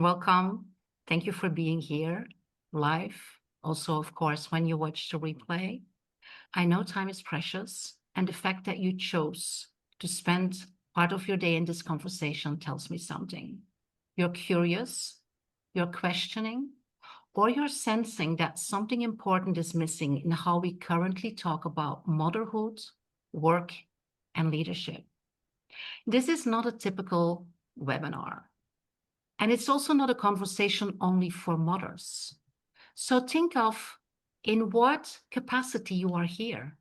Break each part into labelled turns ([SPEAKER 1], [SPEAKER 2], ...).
[SPEAKER 1] Welcome. Thank you for being here live. Also, of course, when you watch the replay. I know time is precious, and the fact that you chose to spend part of your day in this conversation tells me something. You're curious, you're questioning, or you're sensing that something important is missing in how we currently talk about motherhood, work, and leadership. This is not a typical webinar. And it's also not a conversation only for mothers. So think of in what capacity you are here.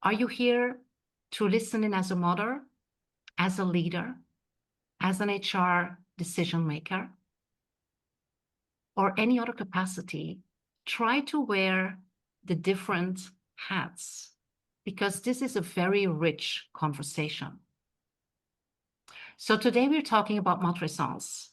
[SPEAKER 1] Are you here to listen in as a mother, as a leader, as an HR decision maker, or any other capacity? Try to wear the different hats, because this is a very rich conversation. So today we're talking about matrescence.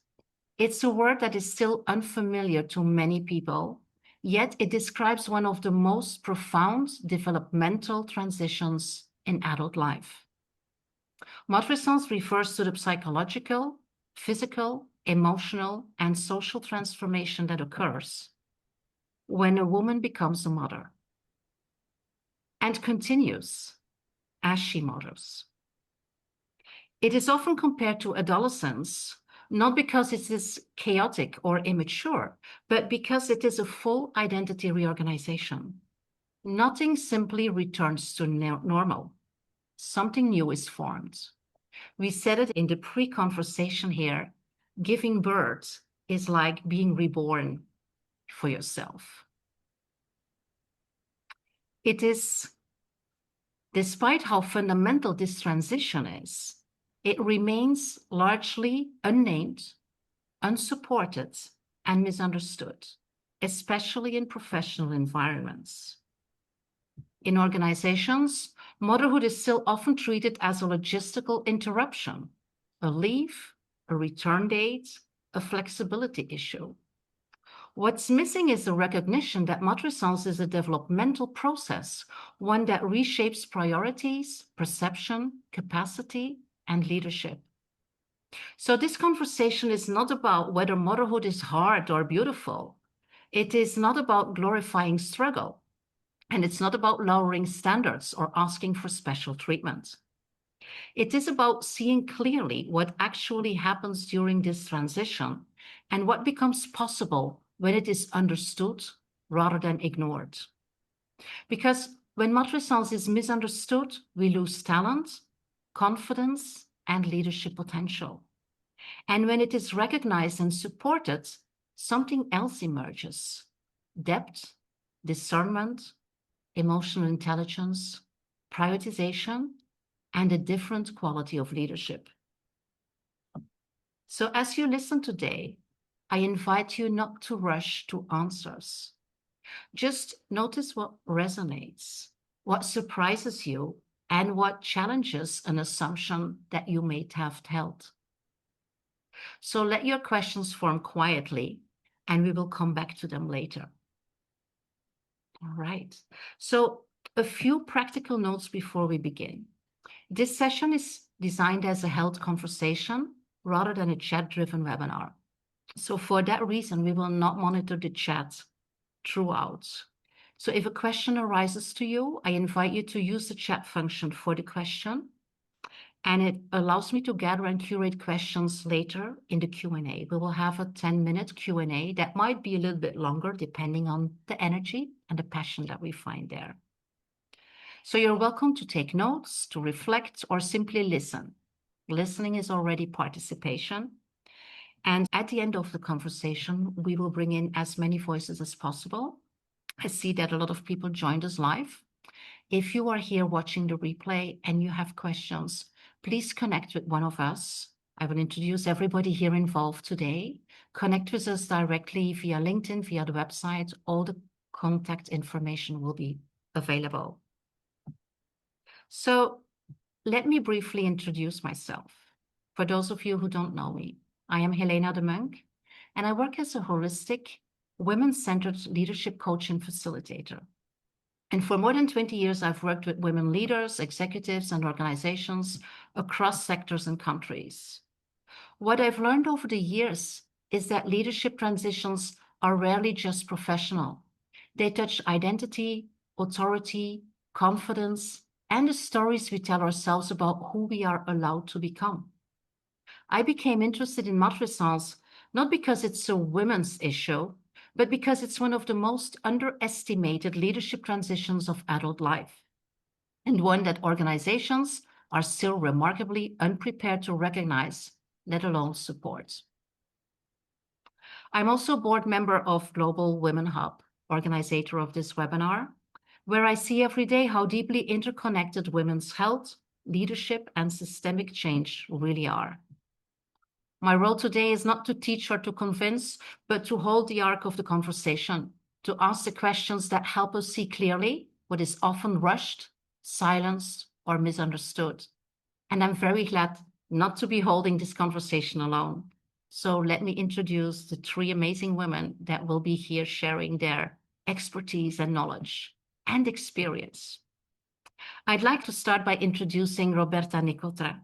[SPEAKER 1] It's a word that is still unfamiliar to many people, yet it describes one of the most profound developmental transitions in adult life. Matrescence refers to the psychological, physical, emotional, and social transformation that occurs when a woman becomes a mother and continues as she mothers. It is often compared to adolescence, not because it is chaotic or immature, but because it is a full identity reorganization. Nothing simply returns to normal. Something new is formed. We said it in the pre-conversation here, giving birth is like being reborn for yourself. It is, despite how fundamental this transition is, it remains largely unnamed, unsupported, and misunderstood, especially in professional environments. In organizations, motherhood is still often treated as a logistical interruption, a leave, a return date, a flexibility issue. What's missing is the recognition that matrescence is a developmental process, one that reshapes priorities, perception, capacity, and leadership. So this conversation is not about whether motherhood is hard or beautiful. It is not about glorifying struggle. And it's not about lowering standards or asking for special treatment. It is about seeing clearly what actually happens during this transition and what becomes possible when it is understood rather than ignored. Because when matrescence is misunderstood, we lose talent, confidence, and leadership potential. And when it is recognized and supported, something else emerges: depth, discernment, emotional intelligence, prioritization, and a different quality of leadership. So as you listen today, I invite you not to rush to answers. Just notice what resonates, what surprises you, and what challenges an assumption that you may have held. So let your questions form quietly, and we will come back to them later. All right. So a few practical notes before we begin. This session is designed as a held conversation rather than a chat-driven webinar. So for that reason, we will not monitor the chat throughout. So if a question arises to you, I invite you to use the chat function for the question, and it allows me to gather and curate questions later in the Q&A. We will have a 10-minute Q&A that might be a little bit longer depending on the energy and the passion that we find there. So you're welcome to take notes, to reflect, or simply listen. Listening is already participation. And at the end of the conversation, we will bring in as many voices as possible. I see that a lot of people joined us live. If you are here watching the replay and you have questions, please connect with one of us. I will introduce everybody here involved today. Connect with us directly via LinkedIn, via the website. All the contact information will be available. So let me briefly introduce myself. For those of you who don't know me, I am Helena de Monk, and I work as a holistic, women-centered leadership coach and facilitator. And for more than 20 years, I've worked with women leaders, executives, and organizations across sectors and countries. What I've learned over the years is that leadership transitions are rarely just professional. They touch identity, authority, confidence, and the stories we tell ourselves about who we are allowed to become. I became interested in Matrescence not because it's a women's issue, but because it's one of the most underestimated leadership transitions of adult life, and one that organizations are still remarkably unprepared to recognize, let alone support. I'm also board member of Global Women Hub, organizer of this webinar, where I see every day how deeply interconnected women's health, leadership, and systemic change really are. My role today is not to teach or to convince, but to hold the arc of the conversation, to ask the questions that help us see clearly what is often rushed, silenced, or misunderstood. And I'm very glad not to be holding this conversation alone. So let me introduce the three amazing women that will be here sharing their expertise and knowledge and experience. I'd like to start by introducing Roberta Nicotra.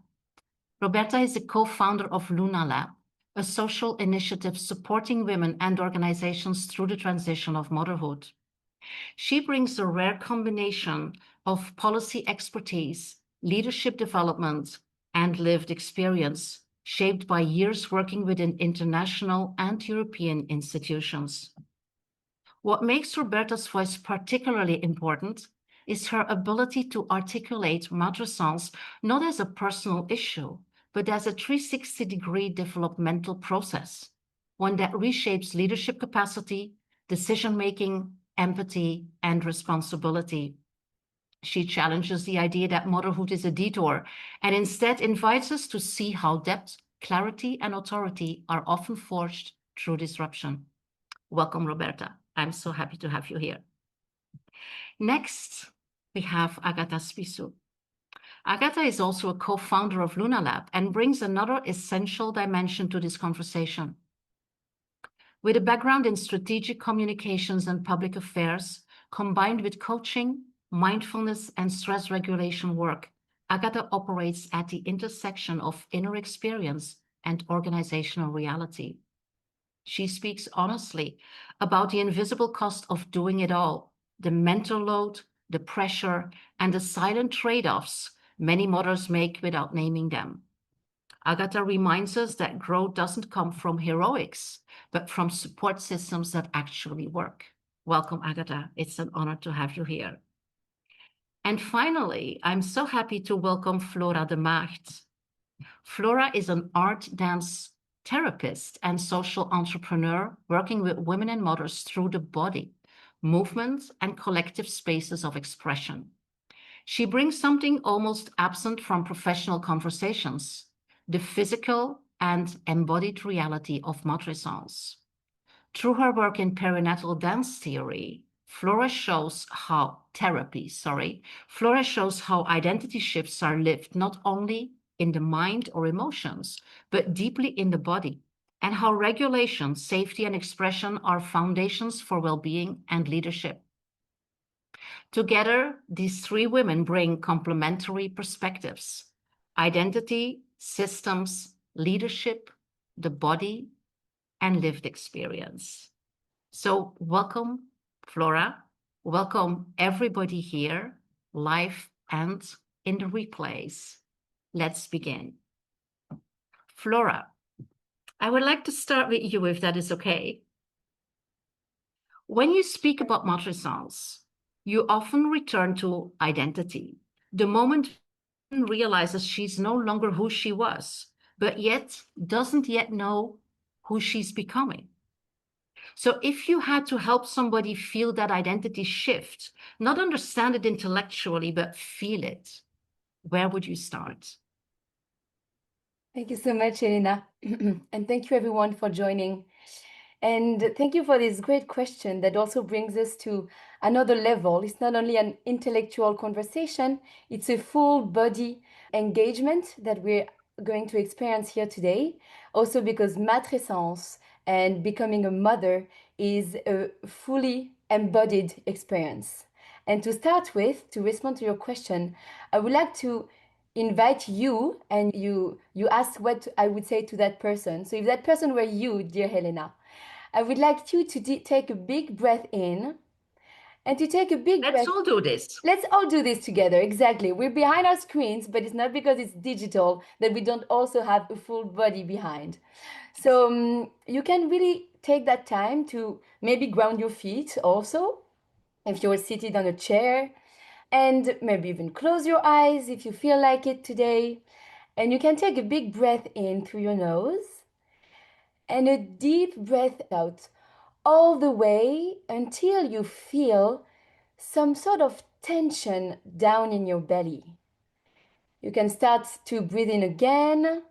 [SPEAKER 1] Roberta is the co-founder of Luna Lab, a social initiative supporting women and organizations through the transition of motherhood. She brings a rare combination of policy expertise, leadership development, and lived experience, shaped by years working within international and European institutions. What makes Roberta's voice particularly important is her ability to articulate matrescence not as a personal issue, but as a 360-degree developmental process, one that reshapes leadership capacity, decision-making, empathy, and responsibility. She challenges the idea that motherhood is a detour and instead invites us to see how depth, clarity, and authority are often forged through disruption. Welcome, Roberta. I'm so happy to have you here. Next, we have Agata Spisou. Agata is also a co-founder of Luna Lab and brings another essential dimension to this conversation. With a background in strategic communications and public affairs, combined with coaching, mindfulness, and stress regulation work, Agata operates at the intersection of inner experience and organizational reality. She speaks honestly about the invisible cost of doing it all, the mental load, the pressure, and the silent trade-offs many mothers make without naming them. Agatha reminds us that growth doesn't come from heroics, but from support systems that actually work. Welcome, Agatha. It's an honor to have you here. And finally, I'm so happy to welcome Flora de Maagd. Flora is an art dance therapist and social entrepreneur working with women and mothers through the body, movement, and collective spaces of expression. She brings something almost absent from professional conversations, the physical and embodied reality of matrescence. Through her work in perinatal dance theory, Flora shows how identity shifts are lived not only in the mind or emotions, but deeply in the body, and how regulation, safety, and expression are foundations for well-being and leadership. Together, these three women bring complementary perspectives: identity, systems, leadership, the body, and lived experience. So welcome, Flora. Welcome everybody here, live and in the replays. Let's begin. Flora, I would like to start with you, if that is okay. When you speak about matrescence, you often return to identity. The moment realizes she's no longer who she was, but yet doesn't yet know who she's becoming. So if you had to help somebody feel that identity shift, not understand it intellectually, but feel it, where would you start?
[SPEAKER 2] Thank you so much, Elena. And thank you everyone for joining. And thank you for this great question that also brings us to another level. It's not only an intellectual conversation, it's a full body engagement that we're going to experience here today. Also because matrescence and becoming a mother is a fully embodied experience. And to start with, to respond to your question, I would like to invite you and you ask what I would say to that person. So if that person were you, dear Helena, I would like you to take a big breath in and to take a big
[SPEAKER 1] Let's
[SPEAKER 2] breath.
[SPEAKER 1] all do this.
[SPEAKER 2] Let's all do this together. Exactly. We're behind our screens, but it's not because it's digital that we don't also have a full body behind. So you can really take that time to maybe ground your feet also, if you're seated on a chair, and maybe even close your eyes if you feel like it today. And you can take a big breath in through your nose and a deep breath out all the way until you feel some sort of tension down in your belly. You can start to breathe in again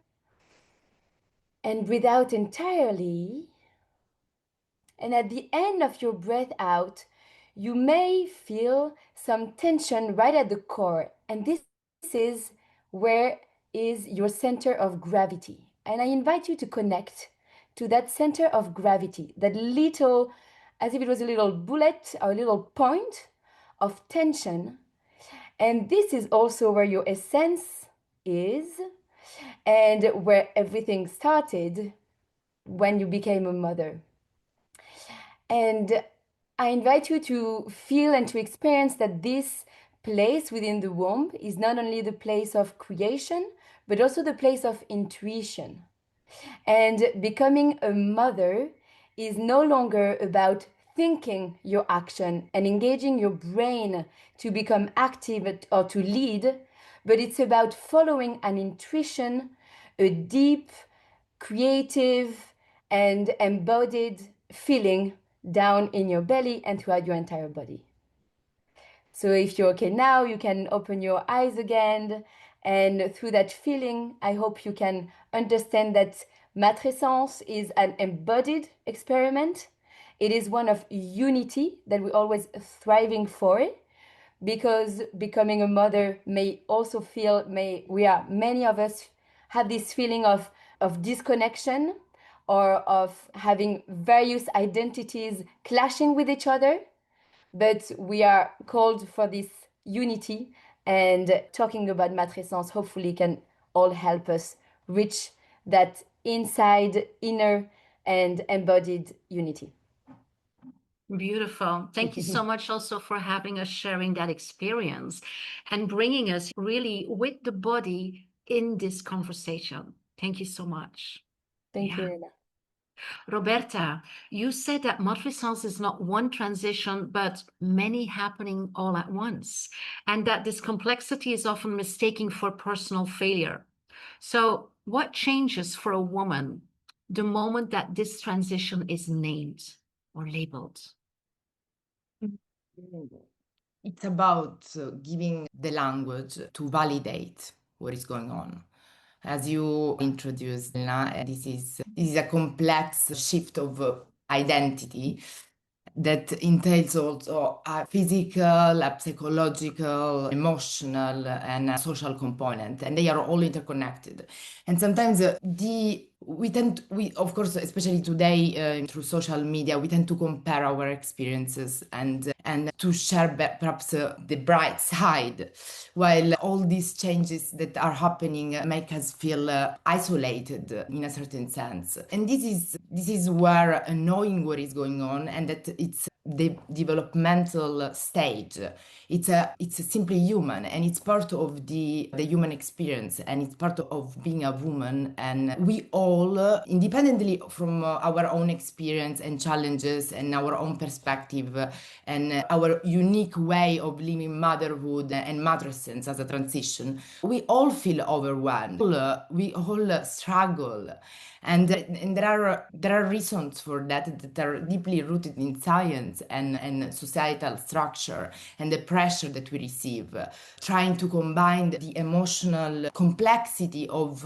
[SPEAKER 2] and breathe out entirely. And at the end of your breath out, you may feel some tension right at the core. And this is where is your center of gravity. And I invite you to connect to that center of gravity, that little, as if it was a little bullet or a little point of tension. And this is also where your essence is and where everything started when you became a mother. And I invite you to feel and to experience that this place within the womb is not only the place of creation, but also the place of intuition. And becoming a mother is no longer about thinking your action and engaging your brain to become active or to lead, but it's about following an intuition, a deep, creative, and embodied feeling down in your belly and throughout your entire body. So if you're okay now, you can open your eyes again. And through that feeling, I hope you can understand that Matrescence is an embodied experiment. It is one of unity that we're always thriving for, because becoming a mother may also feel, many of us have this feeling of disconnection or of having various identities clashing with each other, but we are called for this unity, and talking about matrescence hopefully can all help us reach that inside, inner, and embodied unity.
[SPEAKER 1] Beautiful. Thank you so much also for having us, sharing that experience and bringing us really with the body in this conversation. Thank you so much.
[SPEAKER 2] Thank you,
[SPEAKER 1] Yeah.
[SPEAKER 2] Elena.
[SPEAKER 1] Roberta, you said that matrescence is not one transition, but many happening all at once, and that this complexity is often mistaken for personal failure. So, what changes for a woman the moment that this transition is named or labeled?
[SPEAKER 3] It's about giving the language to validate what is going on. As you introduced, Lina, this is a complex shift of identity that entails also a physical, a psychological, emotional, and a social component, and they are all interconnected. And sometimes we of course, especially today through social media, we tend to compare our experiences and to share perhaps the bright side, while all these changes that are happening make us feel isolated in a certain sense. And this is where knowing what is going on and that it's the developmental stage. It's simply human, and it's part of the human experience, and it's part of being a woman. And we all, independently from our own experience and challenges and our own perspective and our unique way of living motherhood and matrescence as a transition, we all feel overwhelmed. We all struggle. And there are reasons for that are deeply rooted in science and societal structure and the pressure that we receive, trying to combine the emotional complexity of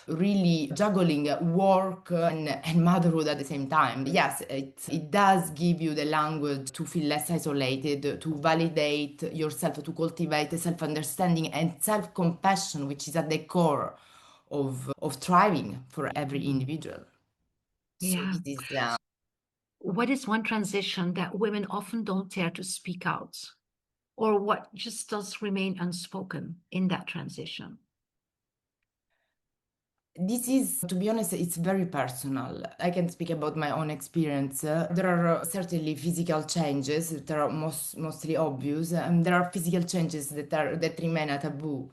[SPEAKER 3] really juggling work and motherhood at the same time. Yes, it does give you the language to feel less isolated, to validate yourself, to cultivate self-understanding and self-compassion, which is at the core of thriving for every individual. So
[SPEAKER 1] Yeah.
[SPEAKER 3] this is
[SPEAKER 1] What is one transition that women often don't dare to speak out, or what just does remain unspoken in that transition?
[SPEAKER 3] This is, to be honest, it's very personal. I can speak about my own experience. There are certainly physical changes that are mostly obvious, and there are physical changes that remain a taboo.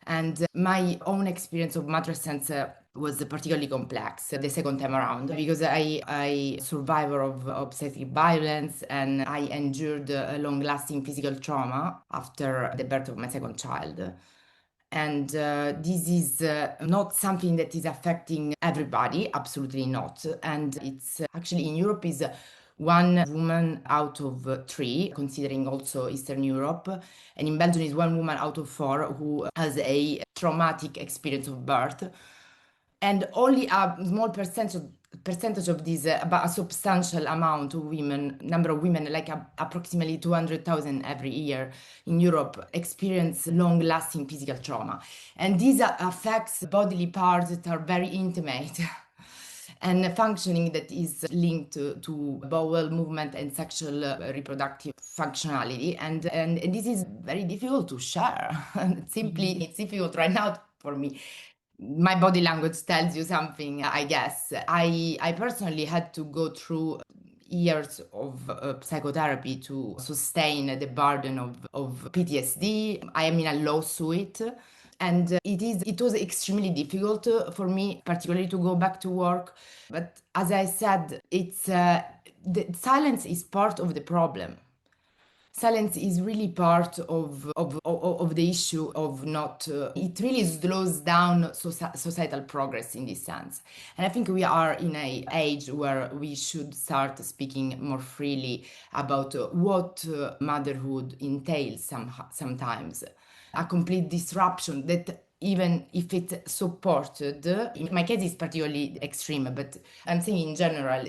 [SPEAKER 3] And my own experience of matrescence was particularly complex the second time around because I survivor of obstetric violence and I endured a long-lasting physical trauma after the birth of my second child. And this is not something that is affecting everybody, absolutely not. And it's actually in Europe is one woman out of three, considering also Eastern Europe. And in Belgium is one woman out of four who has a traumatic experience of birth. And only a small percentage of these, but a substantial amount of women, number of women, like approximately 200,000 every year in Europe, experience long-lasting physical trauma. And these affects bodily parts that are very intimate. And functioning that is linked to bowel movement and sexual reproductive functionality. And this is very difficult to share. Simply, it's difficult right now for me. My body language tells you something, I guess. I personally had to go through years of psychotherapy to sustain the burden of PTSD. I am in a lawsuit. And it was extremely difficult for me, particularly to go back to work. But as I said, it's the silence is part of the problem. Silence is really part of the issue of not, it really slows down societal progress in this sense. And I think we are in an age where we should start speaking more freely about what motherhood entails sometimes. A complete disruption that even if it's supported, in my case it's particularly extreme, but I'm saying in general,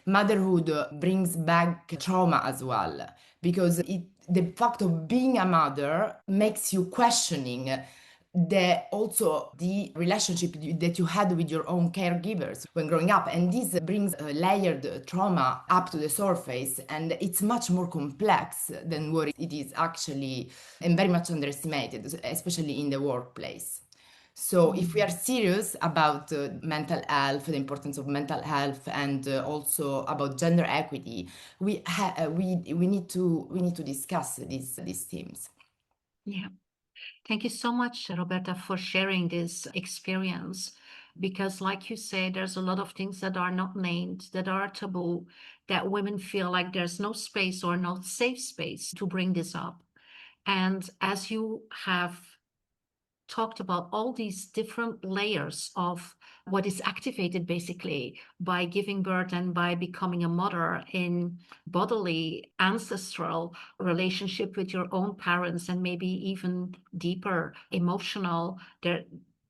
[SPEAKER 3] motherhood brings back trauma as well because the fact of being a mother makes you questioning the relationship that you had with your own caregivers when growing up, and this brings a layered trauma up to the surface, and it's much more complex than what it is actually, and very much underestimated, especially in the workplace. So if we are serious about mental health, the importance of mental health, and also about gender equity, we need to discuss these themes.
[SPEAKER 1] Yeah. Thank you so much, Roberta, for sharing this experience. Because, like you say, there's a lot of things that are not named, that are taboo, that women feel like there's no space or no safe space to bring this up. And as you have talked about all these different layers of what is activated basically by giving birth and by becoming a mother in bodily, ancestral relationship with your own parents, and maybe even deeper emotional, their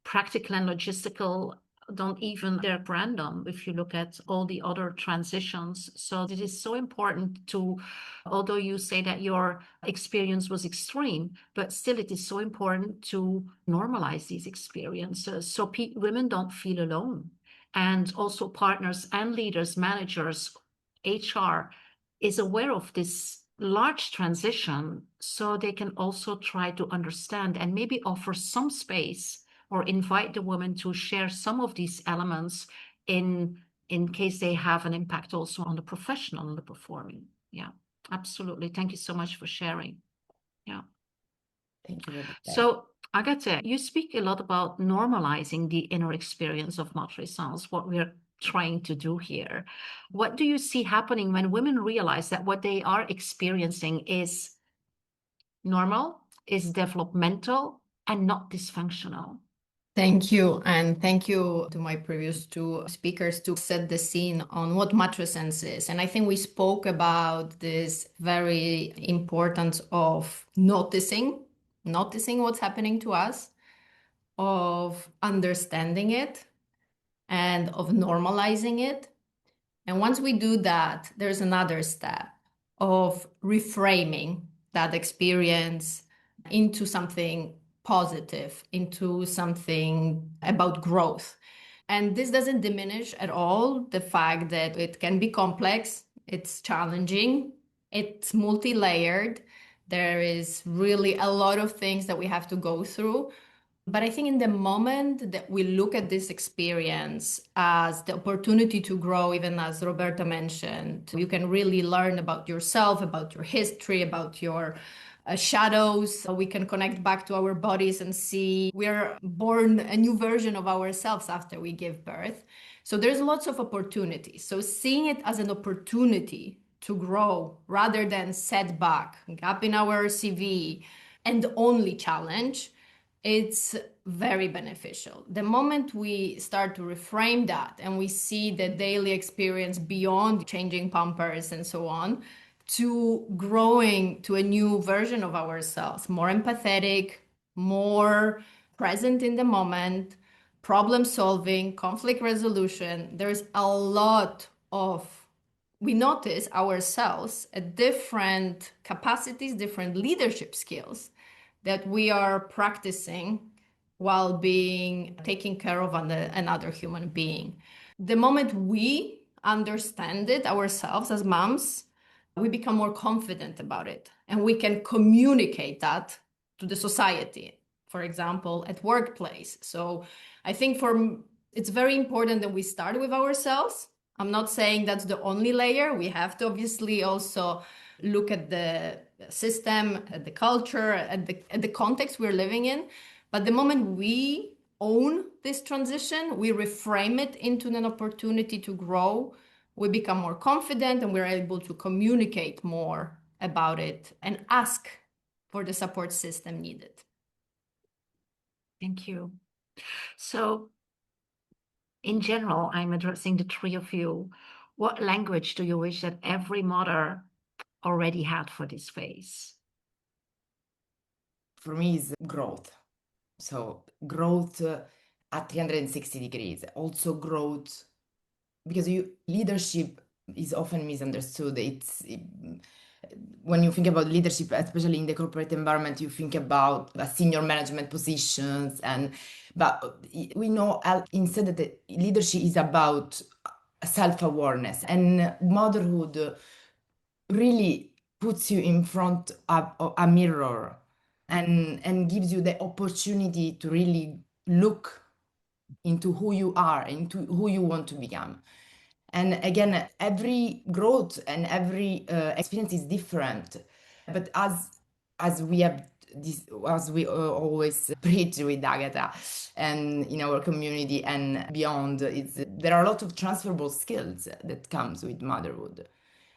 [SPEAKER 1] practical and logistical don't even they're random if you look at all the other transitions. So it is so important to, although you say that your experience was extreme, but still it is so important to normalize these experiences so women don't feel alone. And also partners and leaders, managers, HR is aware of this large transition so they can also try to understand and maybe offer some space or invite the woman to share some of these elements in case they have an impact also on the professional and the performing. Yeah, absolutely. Thank you so much for sharing. Yeah.
[SPEAKER 3] Thank you.
[SPEAKER 1] So, Agathe, you speak a lot about normalizing the inner experience of matrescence, what we're trying to do here. What do you see happening when women realize that what they are experiencing is normal, is developmental, and not dysfunctional?
[SPEAKER 4] Thank you. And thank you to my previous two speakers to set the scene on what matrescence is. And I think we spoke about this very importance of noticing what's happening to us, of understanding it, and of normalizing it. And once we do that, there's another step of reframing that experience into something positive, into something about growth. And this doesn't diminish at all the fact that it can be complex, it's challenging, it's multi-layered. There is really a lot of things that we have to go through. But I think in the moment that we look at this experience as the opportunity to grow, even as Roberta mentioned, you can really learn about yourself, about your history, about your shadows. We can connect back to our bodies and see we are born a new version of ourselves after we give birth. So there's lots of opportunities. So seeing it as an opportunity to grow rather than setback, gap in our CV, and only challenge, it's very beneficial. The moment we start to reframe that and we see the daily experience beyond changing pampers and so on, to growing to a new version of ourselves, more empathetic, more present in the moment, problem solving, conflict resolution, there's a lot of we notice ourselves at different capacities, different leadership skills that we are practicing while being taking care of another human being. The moment we understand it ourselves as moms, we become more confident about it and we can communicate that to the society, for example, at workplace. So I think it's very important that we start with ourselves. I'm not saying that's the only layer. We have to obviously also look at the system, at the culture, at the context we're living in. But the moment we own this transition, we reframe it into an opportunity to grow, we become more confident and we're able to communicate more about it and ask for the support system needed.
[SPEAKER 1] Thank you. So, in general, I'm addressing the three of you. What language do you wish that every mother already had for this phase?
[SPEAKER 3] For me, is growth. So growth at 360 degrees. Also growth, because leadership is often misunderstood. When you think about leadership, especially in the corporate environment, you think about senior management positions, but we know instead that leadership is about self-awareness, and motherhood really puts you in front of a mirror and gives you the opportunity to really look into who you are, into who you want to become. And again, every growth and every experience is different. But as we have this, as we always preach with Agatha and in our community and beyond, there are a lot of transferable skills that comes with motherhood.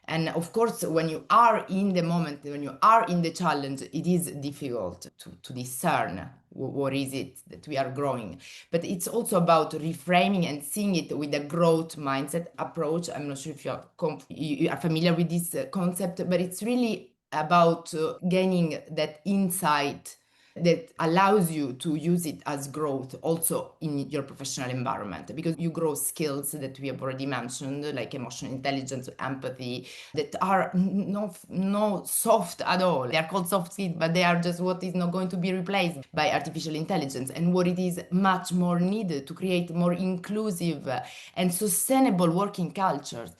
[SPEAKER 3] And of course, when you are in the moment, when you are in the challenge, it is difficult to discern what is it that we are growing. But it's also about reframing and seeing it with a growth mindset approach. I'm not sure if you are familiar with this concept, but it's really about gaining that insight that allows you to use it as growth also in your professional environment, because you grow skills that we have already mentioned, like emotional intelligence, empathy, that are no soft at all. They are called soft skills, but they are just what is not going to be replaced by artificial intelligence, and what it is much more needed to create more inclusive and sustainable working cultures.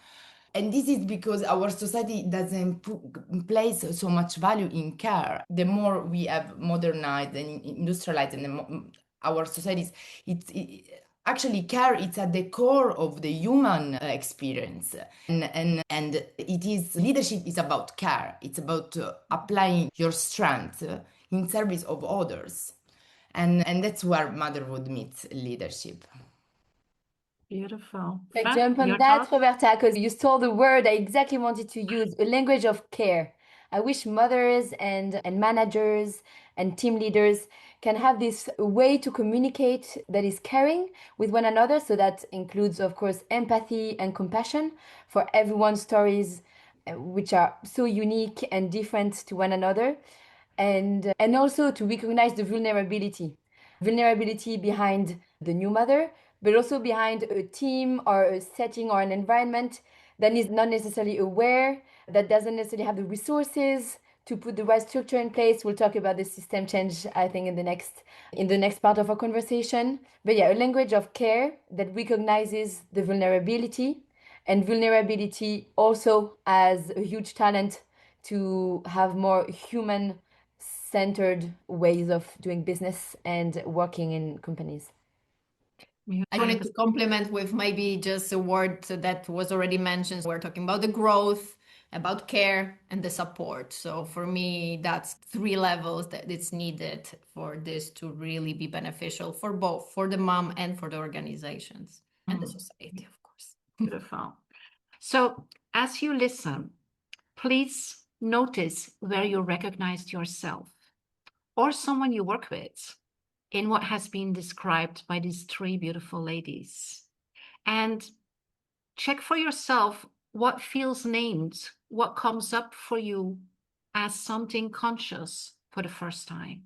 [SPEAKER 3] And this is because our society doesn't place so much value in care. The more we have modernized and industrialized our societies, actually care it's at the core of the human experience, and it is leadership is about care. It's about applying your strength in service of others, and that's where motherhood meets leadership.
[SPEAKER 1] Beautiful.
[SPEAKER 2] I
[SPEAKER 1] Fran,
[SPEAKER 2] jump on
[SPEAKER 1] your
[SPEAKER 2] that,
[SPEAKER 1] thoughts?
[SPEAKER 2] Roberta, because you stole the word I exactly wanted to use, a language of care. I wish mothers and managers and team leaders can have this way to communicate that is caring with one another. So that includes, of course, empathy and compassion for everyone's stories, which are so unique and different to one another. And also to recognize the vulnerability behind the new mother, but also behind a team or a setting or an environment that is not necessarily aware, that doesn't necessarily have the resources to put the right structure in place. We'll talk about the system change, I think, in the next part of our conversation. But yeah, a language of care that recognizes the vulnerability, and vulnerability also as a huge talent to have more human centered ways of doing business and working in companies.
[SPEAKER 4] I wanted to complement with maybe just a word that was already mentioned. We're talking about the growth, about care, and the support. So for me, that's 3 levels that it's needed for this to really be beneficial for both, for the mom and for the organizations and the society, of course.
[SPEAKER 1] Beautiful. So as you listen, please notice where you recognized yourself or someone you work with in what has been described by these 3 beautiful ladies. And check for yourself what feels named, what comes up for you as something conscious for the first time.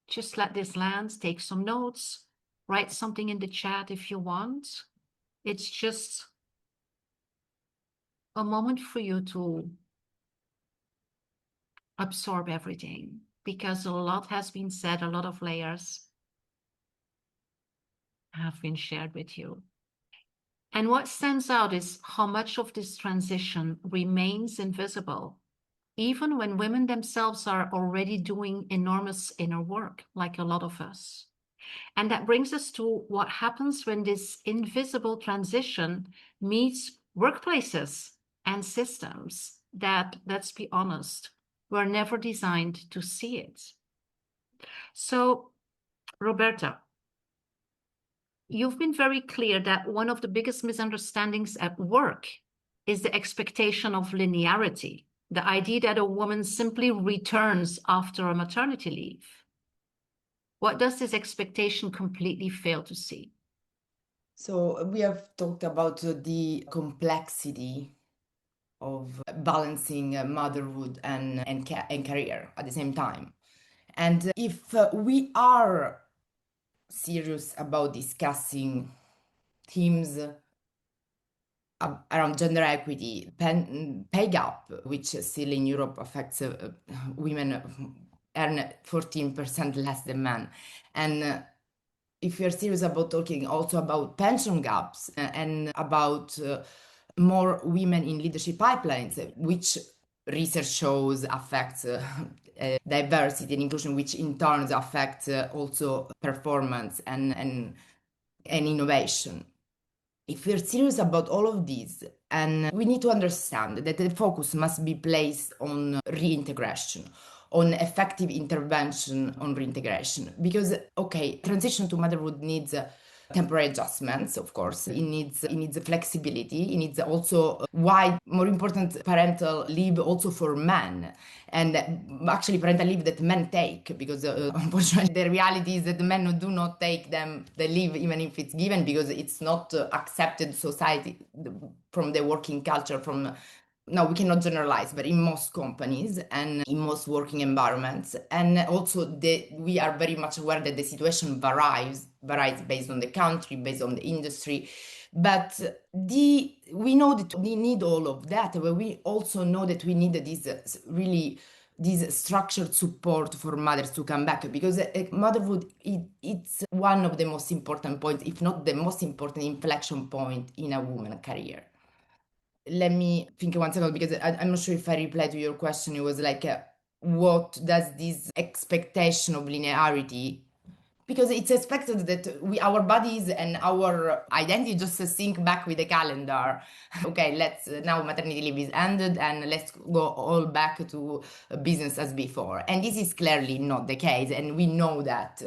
[SPEAKER 1] Just let this land, take some notes, write something in the chat if you want. It's just a moment for you to absorb everything, because a lot has been said, a lot of layers have been shared with you. And what stands out is how much of this transition remains invisible, even when women themselves are already doing enormous inner work, like a lot of us. And that brings us to what happens when this invisible transition meets workplaces and systems that, let's be honest, were never designed to see it. So, Roberta, you've been very clear that one of the biggest misunderstandings at work is the expectation of linearity, the idea that a woman simply returns after a maternity leave. What does this expectation completely fail to see?
[SPEAKER 3] So we have talked about the complexity of balancing motherhood and career at the same time. And if we are serious about discussing themes around gender equity, pay gap, which still in Europe affects women earn 14% less than men. And if you're serious about talking also about pension gaps and about more women in leadership pipelines, which research shows affects diversity and inclusion, which in turn affects also performance and innovation. If we're serious about all of these, and we need to understand that the focus must be placed on reintegration, on effective intervention on reintegration. Because, okay, transition to motherhood needs temporary adjustments, of course. It needs flexibility. It needs also wide, more important, parental leave also for men. And actually parental leave that men take, because unfortunately the reality is that the men do not take the leave even if it's given, because it's not accepted society from the working culture, from no, we cannot generalize, but in most companies and in most working environments. And also we are very much aware that the situation varies based on the country, based on the industry. But we know that we need all of that, but we also know that we need this structured support for mothers to come back, because motherhood, it's one of the most important points, if not the most important inflection point in a woman's career. Let me think 1 second, because I'm not sure if I replied to your question. It was like, what does this expectation of linearity, because it's expected that our bodies and our identity just sync back with the calendar. Okay, let's now maternity leave is ended and let's go all back to business as before. And this is clearly not the case. And we know that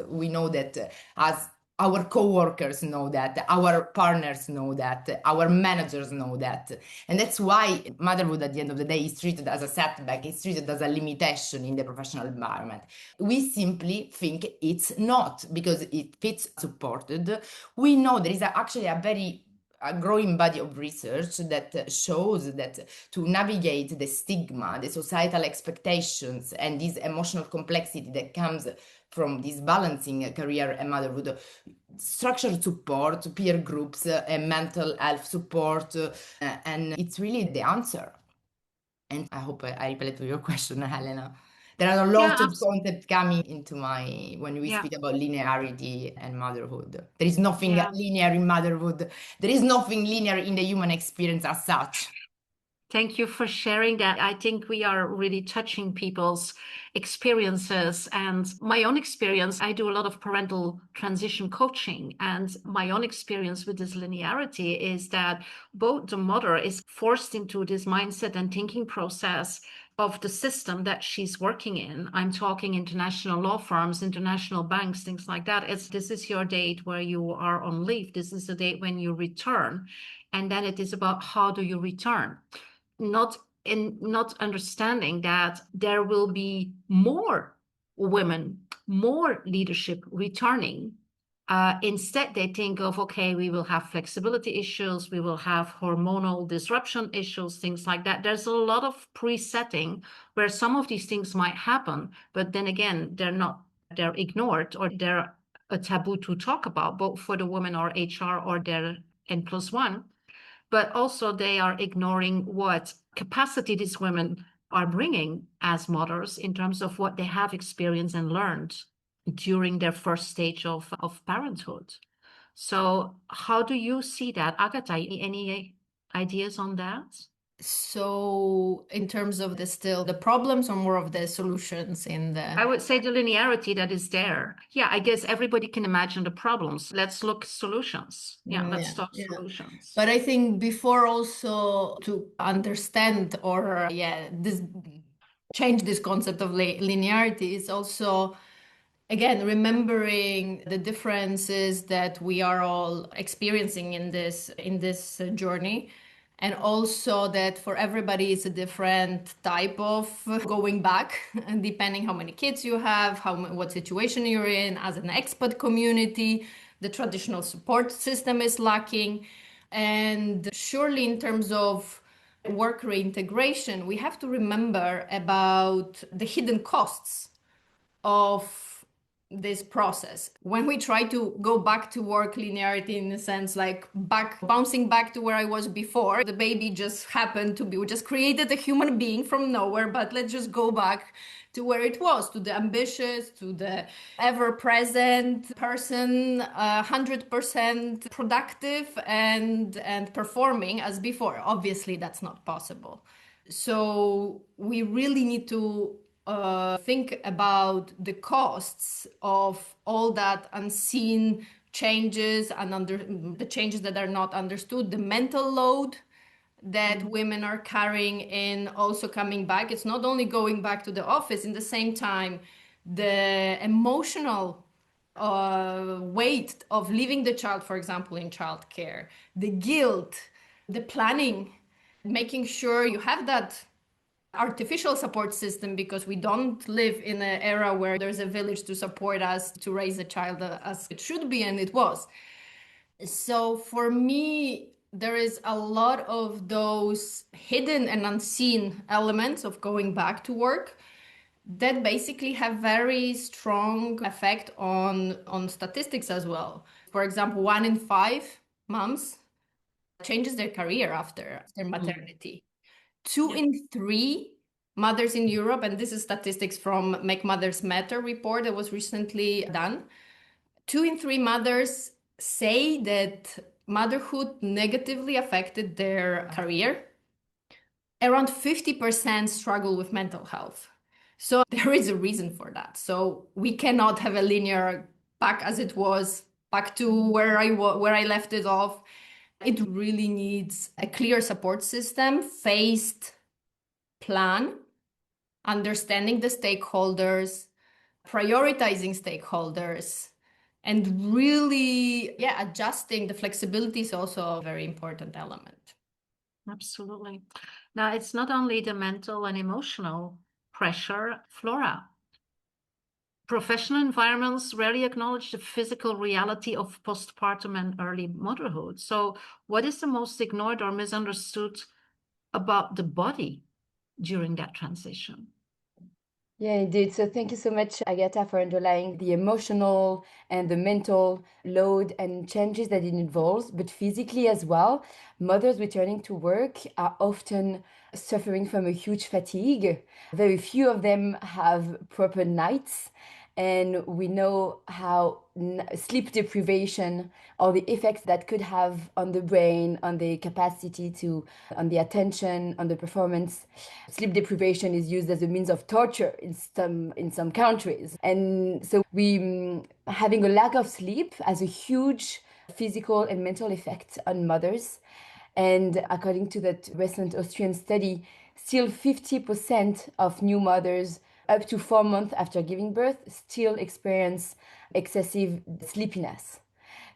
[SPEAKER 3] as our co-workers know that, our partners know that, our managers know that. And that's why motherhood at the end of the day is treated as a setback, it's treated as a limitation in the professional environment. We simply think it's not, because it fits supported. We know there is actually a growing body of research that shows that to navigate the stigma, the societal expectations, and this emotional complexity that comes from this balancing career and motherhood, structured support, peer groups, and mental health support, and it's really the answer. And I hope I replied to your question, Helena. There are a lot of concepts coming into when we speak about linearity and motherhood. There is nothing linear in motherhood. There is nothing linear in the human experience as such.
[SPEAKER 1] Thank you for sharing that. I think we are really touching people's experiences and my own experience. I do a lot of parental transition coaching, and my own experience with this linearity is that both the mother is forced into this mindset and thinking process of the system that she's working in. I'm talking international law firms, international banks, things like that. This is your date where you are on leave. This is the date when you return. And then it is about how do you return? Not understanding that there will be more women, more leadership returning. Instead, they think of, okay, we will have flexibility issues, we will have hormonal disruption issues, things like that. There's a lot of pre-setting where some of these things might happen, but then again, they're ignored, or they're a taboo to talk about, both for the women or HR or their N+1. But also they are ignoring what capacity these women are bringing as mothers in terms of what they have experienced and learned during their first stage of parenthood. So how do you see that? Agatha, any ideas on that?
[SPEAKER 4] So in terms of the problems or more of the solutions in the...
[SPEAKER 1] I would say the linearity that is there. Yeah, I guess everybody can imagine the problems. Let's look solutions. Yeah, let's talk solutions.
[SPEAKER 4] But I think before also to understand or change this concept of linearity is also, again, remembering the differences that we are all experiencing in this journey. And also that for everybody it's a different type of going back, and depending how many kids you have, what situation you're in as an expat community, the traditional support system is lacking. And surely in terms of work reintegration, we have to remember about the hidden costs of this process. When we try to go back to work linearity, in a sense, like bouncing back to where I was before, the baby just happened to be, we just created a human being from nowhere, but let's just go back to where it was, to the ambitious, to the ever-present person, 100% productive and performing as before. Obviously, that's not possible. So we really need to think about the costs of all that unseen changes and the changes that are not understood, the mental load that women are carrying in also coming back. It's not only going back to the office, in the same time, the emotional weight of leaving the child, for example, in childcare, the guilt, the planning, making sure you have that artificial support system, because we don't live in an era where there's a village to support us to raise a child as it should be, and it was. So for me, there is a lot of those hidden and unseen elements of going back to work that basically have very strong effect on statistics as well. For example, 1 in 5 moms changes their career after their maternity. 2 in 3 mothers in Europe, and this is statistics from Make Mothers Matter report that was recently done. 2 in 3 mothers say that motherhood negatively affected their career. Around 50% struggle with mental health. So there is a reason for that. So we cannot have a linear back as it was, back to where I left it off. It really needs a clear support system, phased plan, understanding the stakeholders, prioritizing stakeholders, and really, adjusting the flexibility is also a very important element.
[SPEAKER 1] Absolutely. Now, it's not only the mental and emotional pressure, Flora. Professional environments rarely acknowledge the physical reality of postpartum and early motherhood. So what is the most ignored or misunderstood about the body during that transition?
[SPEAKER 2] Yeah, indeed. So thank you so much, Agatha, for underlying the emotional and the mental load and changes that it involves, but physically as well. Mothers returning to work are often suffering from a huge fatigue. Very few of them have proper nights. And we know how sleep deprivation, all the effects that could have on the brain, on the capacity to, on the attention, on the performance. Sleep deprivation is used as a means of torture in some countries. And so having a lack of sleep has a huge physical and mental effect on mothers. And according to that recent Austrian study, still 50% of new mothers up to 4 months after giving birth still experience excessive sleepiness.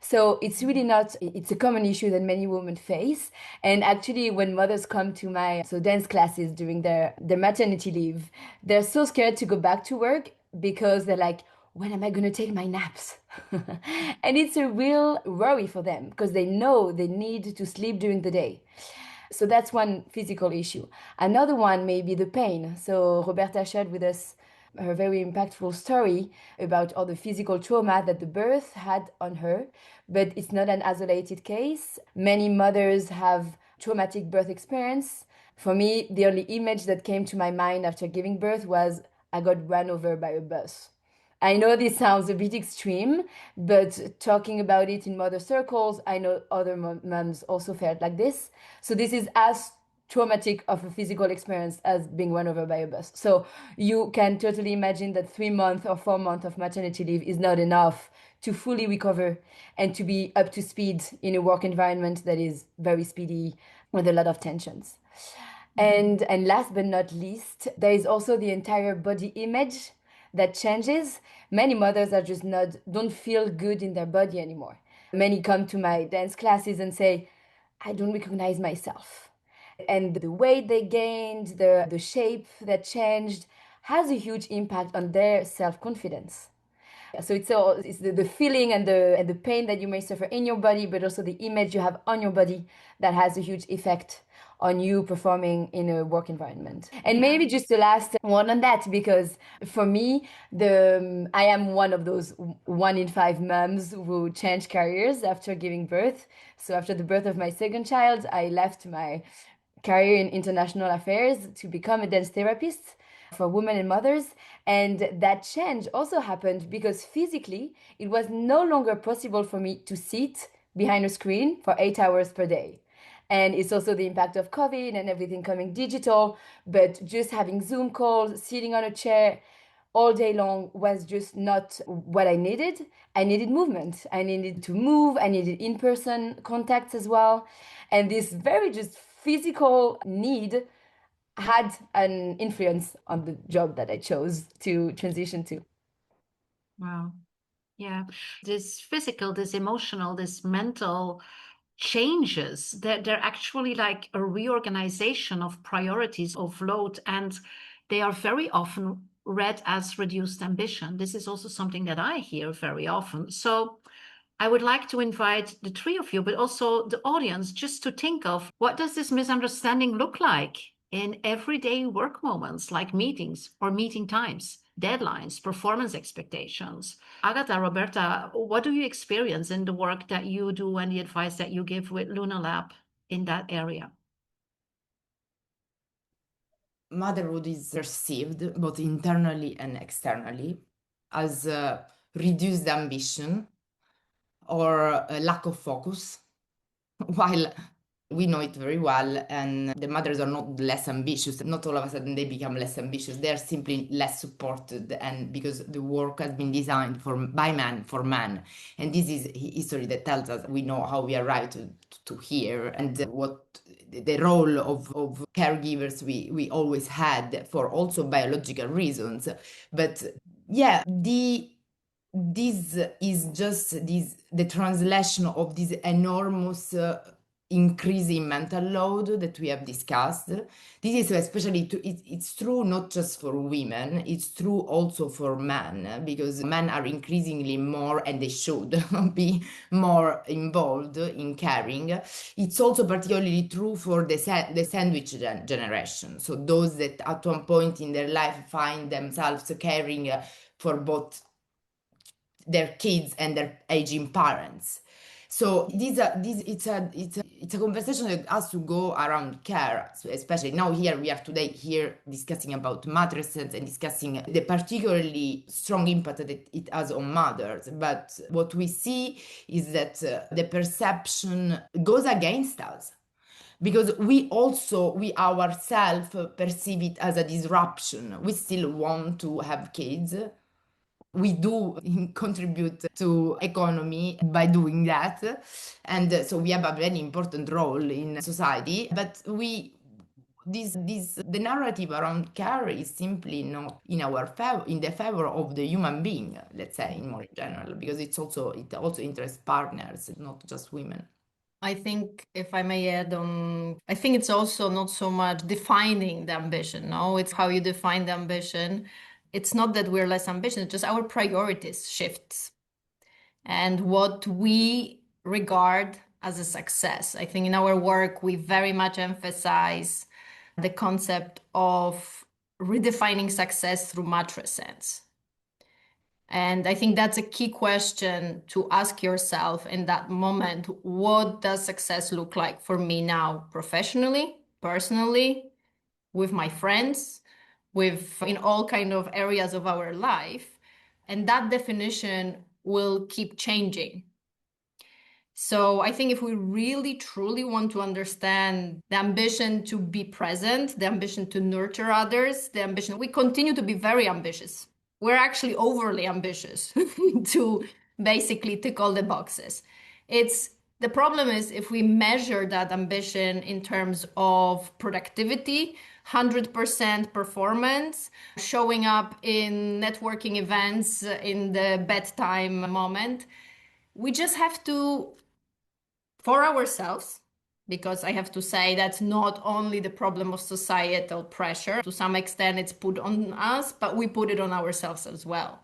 [SPEAKER 2] So it's really not, it's a common issue that many women face. And actually, when mothers come to my dance classes during their maternity leave, they're so scared to go back to work because they're like, when am I going to take my naps? And it's a real worry for them because they know they need to sleep during the day. So that's one physical issue. Another one may be the pain. So Roberta shared with us her very impactful story about all the physical trauma that the birth had on her, but it's not an isolated case. Many mothers have traumatic birth experience. For me, the only image that came to my mind after giving birth was I got run over by a bus. I know this sounds a bit extreme, but talking about it in mother circles, I know other moms also felt like this. So this is as traumatic of a physical experience as being run over by a bus. So you can totally imagine that 3 months or 4 months of maternity leave is not enough to fully recover and to be up to speed in a work environment that is very speedy with a lot of tensions. And last but not least, there is also the entire body image that changes. Many mothers are just don't feel good in their body anymore. Many come to my dance classes and say, I don't recognize myself. And the weight they gained, the shape that changed has a huge impact on their self-confidence. So it's the feeling and the pain that you may suffer in your body, but also the image you have on your body that has a huge effect on you performing in a work environment. And maybe just the last one on that, because for me, I am one of those 1 in 5 moms who change careers after giving birth. So after the birth of my second child, I left my career in international affairs to become a dance therapist for women and mothers. And that change also happened because physically it was no longer possible for me to sit behind a screen for 8 hours per day. And it's also the impact of COVID and everything coming digital, but just having Zoom calls, sitting on a chair all day long was just not what I needed. I needed movement. I needed to move. I needed in-person contacts as well. And this very just physical need had an influence on the job that I chose to transition to.
[SPEAKER 1] Wow. Yeah. This physical, this emotional, this mental changes, they're actually like a reorganization of priorities, of load, and they are very often read as reduced ambition. This is also something that I hear very often. So I would like to invite the three of you, but also the audience, just to think of what does this misunderstanding look like in everyday work moments, like meetings or meeting times, deadlines, performance expectations. Agatha, Roberta, what do you experience in the work that you do and the advice that you give with Luna Lab in that area?
[SPEAKER 3] Motherhood is perceived both internally and externally as reduced ambition or a lack of focus, while we know it very well, and the mothers are not less ambitious. Not all of a sudden they become less ambitious. They are simply less supported, and because the work has been designed by man for man, and this is history that tells us we know how we arrived to here, and what the role of caregivers we always had for also biological reasons. But yeah, this is just the translation of this enormous increase in mental load that we have discussed. This is especially it's true not just for women, it's true also for men, because men are increasingly more, and they should be more involved in caring. It's also particularly true for the sandwich generation, so those that at one point in their life find themselves caring for both their kids and their aging parents. So it's it's a conversation that has to go around care, especially now here we are today here discussing about matrescence and discussing the particularly strong impact that it has on mothers. But what we see is that the perception goes against us, because we ourselves perceive it as a disruption. We still want to have kids. We do contribute to economy by doing that, and so we have a very important role in society. But the narrative around care is simply not in our favor, in the favor of the human being, let's say, in more general, because it also interests partners, not just women.
[SPEAKER 4] I think, if I may add on, I think it's also not so much defining the ambition. No, it's how you define the ambition. It's not that we're less ambitious, it's just our priorities shifts and what we regard as a success. I think in our work, we very much emphasize the concept of redefining success through matrescence. And I think that's a key question to ask yourself in that moment. What does success look like for me now, professionally, personally, with my friends, in all kind of areas of our life? And that definition will keep changing. So I think if we really truly want to understand the ambition to be present, the ambition to nurture others, the ambition, we continue to be very ambitious. We're actually overly ambitious to basically tick all the boxes. The problem is if we measure that ambition in terms of productivity, 100% performance, showing up in networking events in the bedtime moment, we just have to, for ourselves, because I have to say that's not only the problem of societal pressure. To some extent, it's put on us, but we put it on ourselves as well.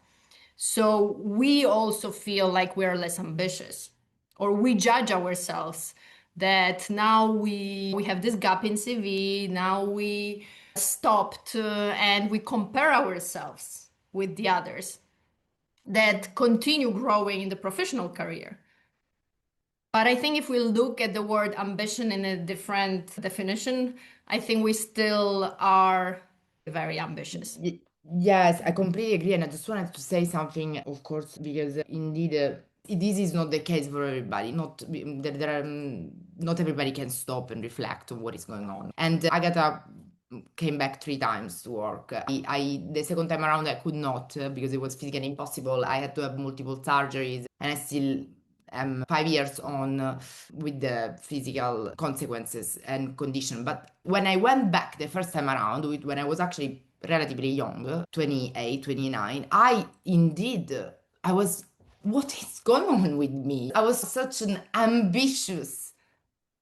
[SPEAKER 4] So we also feel like we're less ambitious, or we judge ourselves that now we have this gap in CV, now we stopped and we compare ourselves with the others that continue growing in the professional career. But I think if we look at the word ambition in a different definition, I think we still are very ambitious.
[SPEAKER 3] Yes, I completely agree. And I just wanted to say something, of course, because indeed, this is not the case for everybody. Not everybody can stop and reflect on what is going on. And Agatha came back 3 times to work. The second time around, I could not because it was physically impossible. I had to have multiple surgeries, and I still am 5 years on with the physical consequences and condition. But when I went back the first time around, when I was actually relatively young, 28, 29, I was, what is going on with me? I was such an ambitious.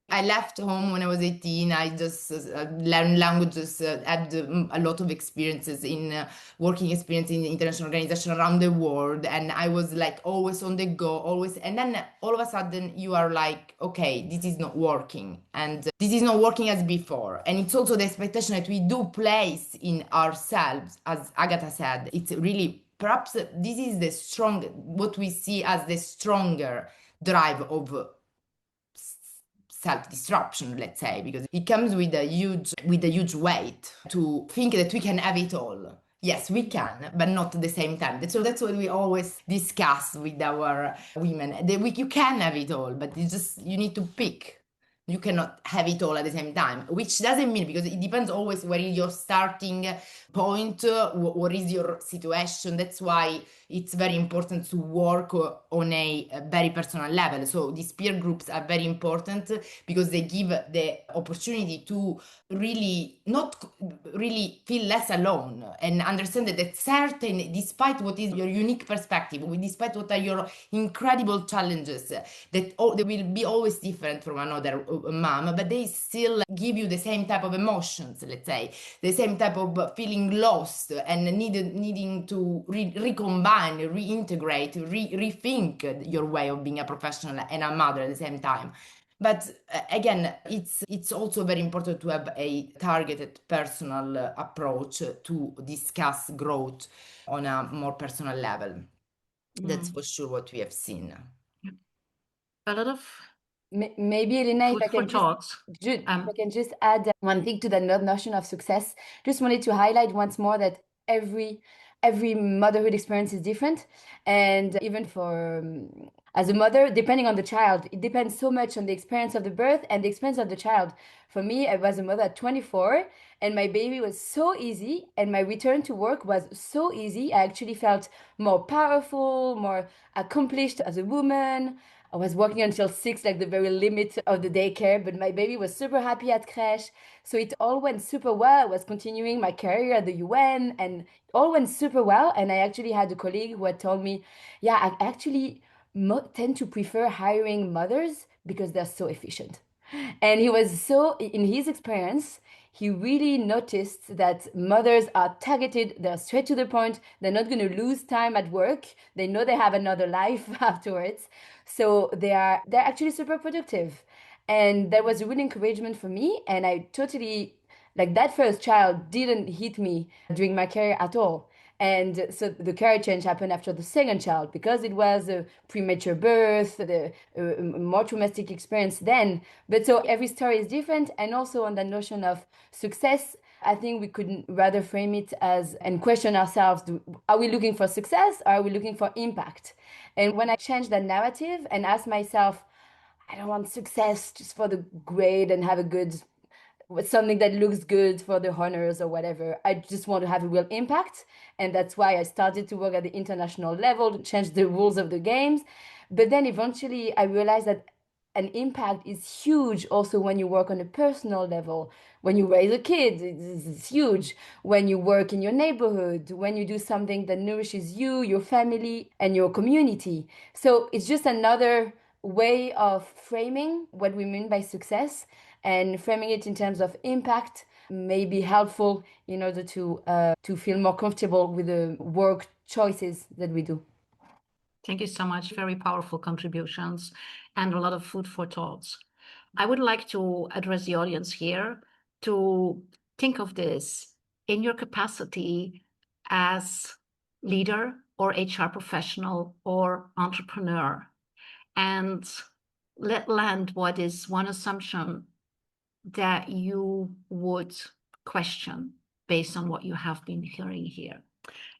[SPEAKER 3] I left home when I was 18. I just learned languages, had a lot of experiences working experience in international organizations around the world. And I was like always on the go, always. And then all of a sudden you are like, okay, this is not working. And this is not working as before. And it's also the expectation that we do place in ourselves, as Agatha said. It's really, perhaps this is what we see as the stronger drive of self-disruption, let's say, because it comes with a huge weight to think that we can have it all. Yes, we can, but not at the same time. So that's what we always discuss with our women. You can have it all, but you need to pick. You cannot have it all at the same time, which doesn't mean, because it depends always where is your starting point, what is your situation. That's why it's very important to work on a very personal level. So these peer groups are very important because they give the opportunity to not really feel less alone and understand that despite what is your unique perspective, despite what are your incredible challenges, they will be always different from another mom, but they still give you the same type of emotions, let's say, the same type of feeling lost and needing to recombine, reintegrate, rethink your way of being a professional and a mother at the same time. But again, it's also very important to have a targeted personal approach to discuss growth on a more personal level. That's for sure what we have seen.
[SPEAKER 1] A lot of
[SPEAKER 2] Maybe, Elena,
[SPEAKER 1] Food for thought.
[SPEAKER 2] if I can just add one thing to the notion of success. Just wanted to highlight once more that every motherhood experience is different, and even for as a mother, depending on the child, it depends so much on the experience of the birth and the experience of the child. For me, I was a mother at 24, and my baby was so easy, and my return to work was so easy. I actually felt more powerful, more accomplished as a woman. I was working until 6, like the very limit of the daycare, but my baby was super happy at creche. So it all went super well. I was continuing my career at the UN and it all went super well. And I actually had a colleague who had told me, yeah, I actually tend to prefer hiring mothers because they're so efficient. And he was so, in his experience, he really noticed that mothers are targeted, they're straight to the point, they're not going to lose time at work. They know they have another life afterwards. So they're actually super productive. And that was a real encouragement for me. And I totally, like that first child didn't hit me during my career at all. And so the career change happened after the second child because it was a premature birth, the more traumatic experience then. But so every story is different. And also on the notion of success, I think we could rather frame it as and question ourselves, are we looking for success or are we looking for impact? And when I changed that narrative and asked myself, I don't want success just for the grade and have a good with something that looks good for the honors or whatever. I just want to have a real impact. And that's why I started to work at the international level to change the rules of the games. But then eventually I realized that an impact is huge also when you work on a personal level. When you raise a kid, it's huge. When you work in your neighborhood, when you do something that nourishes you, your family, and your community. So it's just another way of framing what we mean by success, and framing it in terms of impact may be helpful in order to feel more comfortable with the work choices that we do.
[SPEAKER 1] Thank you so much. Very powerful contributions and a lot of food for thought. I would like to address the audience here to think of this in your capacity as leader or HR professional or entrepreneur, and let land what is one assumption that you would question based on what you have been hearing here.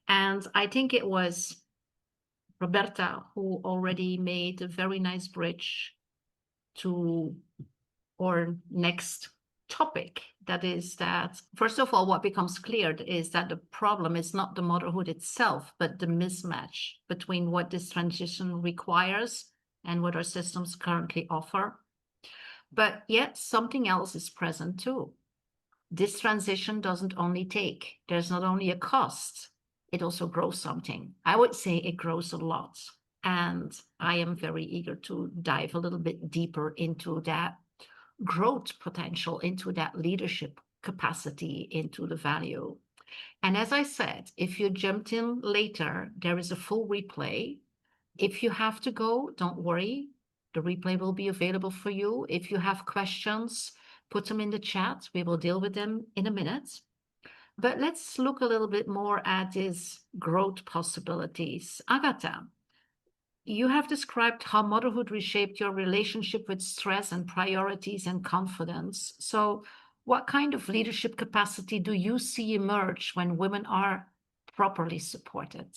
[SPEAKER 1] And I think it was Roberta who already made a very nice bridge to our next topic. That is that, first of all, what becomes clear is that the problem is not the motherhood itself, but the mismatch between what this transition requires and what our systems currently offer. But yet something else is present too. This transition doesn't only take, there's not only a cost, it also grows something. I would say it grows a lot. And I am very eager to dive a little bit deeper into that growth potential, into that leadership capacity, into the value. And as I said, if you jumped in later, there is a full replay. If you have to go, don't worry. The replay will be available for you. If you have questions, put them in the chat. We will deal with them in a minute. But let's look a little bit more at these growth possibilities. Agatha, you have described how motherhood reshaped your relationship with stress and priorities and confidence. So what kind of leadership capacity do you see emerge when women are properly supported?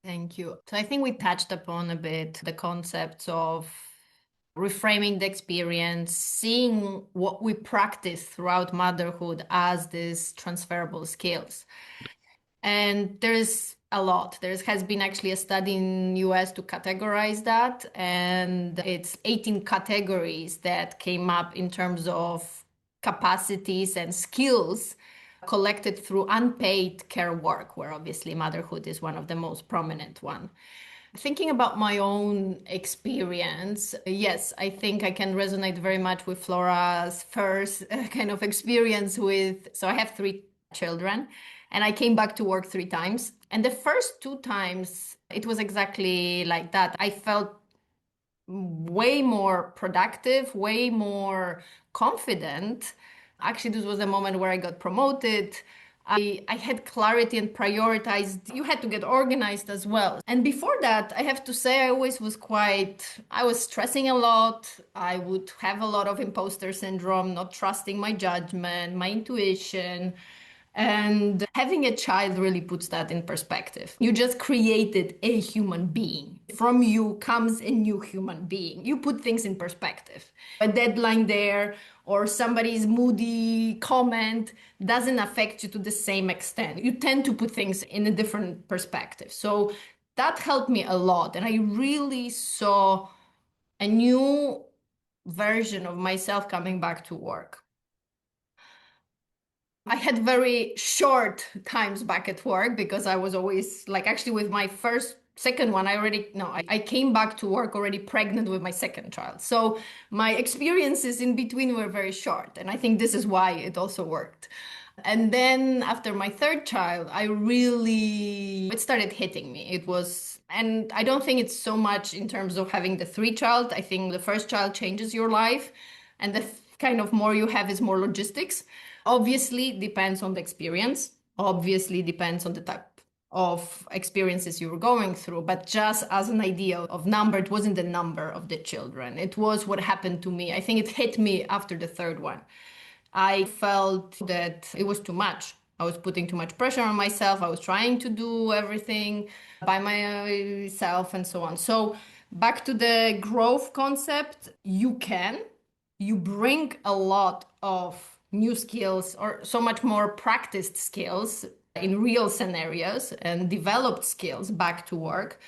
[SPEAKER 4] Thank you. So I think we touched upon a bit the concepts of reframing the experience, seeing what we practice throughout motherhood as these transferable skills. And there's a lot. There has been actually a study in US to categorize that, and it's 18 categories that came up in terms of capacities and skills collected through unpaid care work, where obviously motherhood is one of the most prominent one. Thinking about my own experience, yes, I think I can resonate very much with Flora's first kind of experience with, so I have 3 children and I came back to work 3 times. And the first 2 times, it was exactly like that. I felt way more productive, way more confident. Actually, this was a moment where I got promoted. I had clarity and prioritized. You had to get organized as well. And before that, I have to say, I was stressing a lot. I would have a lot of imposter syndrome, not trusting my judgment, my intuition. And having a child really puts that in perspective. You just created a human being. From you comes a new human being. You put things in perspective. A deadline there or somebody's moody comment doesn't affect you to the same extent. You tend to put things in a different perspective. So that helped me a lot. And I really saw a new version of myself coming back to work. I had very short times back at work because I was always like, actually with my second one, I came back to work already pregnant with my second child. So my experiences in between were very short. And I think this is why it also worked. And then after my third child, it started hitting me. And I don't think it's so much in terms of having the three child. I think the first child changes your life and the kind of more you have is more logistics. Obviously, depends on the experience. Obviously, depends on the type of experiences you were going through. But just as an idea of number, it wasn't the number of the children. It was what happened to me. I think it hit me after the third one. I felt that it was too much. I was putting too much pressure on myself. I was trying to do everything by myself and so on. So back to the growth concept, you bring a lot of new skills or so much more practiced skills in real scenarios and developed skills back to work,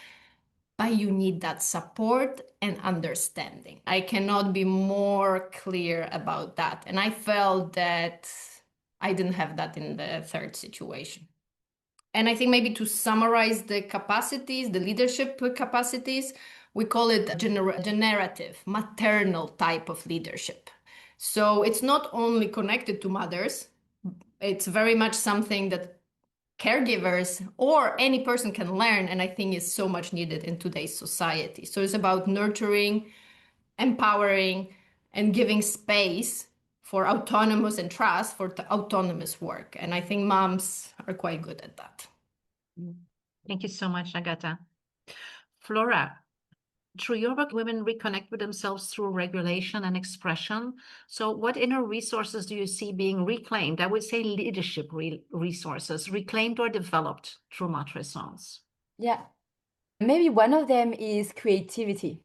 [SPEAKER 4] but you need that support and understanding. I cannot be more clear about that. And I felt that I didn't have that in the third situation. And I think maybe to summarize the capacities, the leadership capacities, we call it generative, maternal type of leadership. So it's not only connected to mothers, it's very much something that caregivers or any person can learn, and I think is so much needed in today's society. So it's about nurturing, empowering, and giving space for autonomous and trust for the autonomous work. And I think moms are quite good at that.
[SPEAKER 1] Thank you so much, Agata. Flora, through your work, women reconnect with themselves through regulation and expression. So what inner resources do you see being reclaimed? I would say leadership resources, reclaimed or developed through Matrescence.
[SPEAKER 2] Yeah. Maybe one of them is creativity.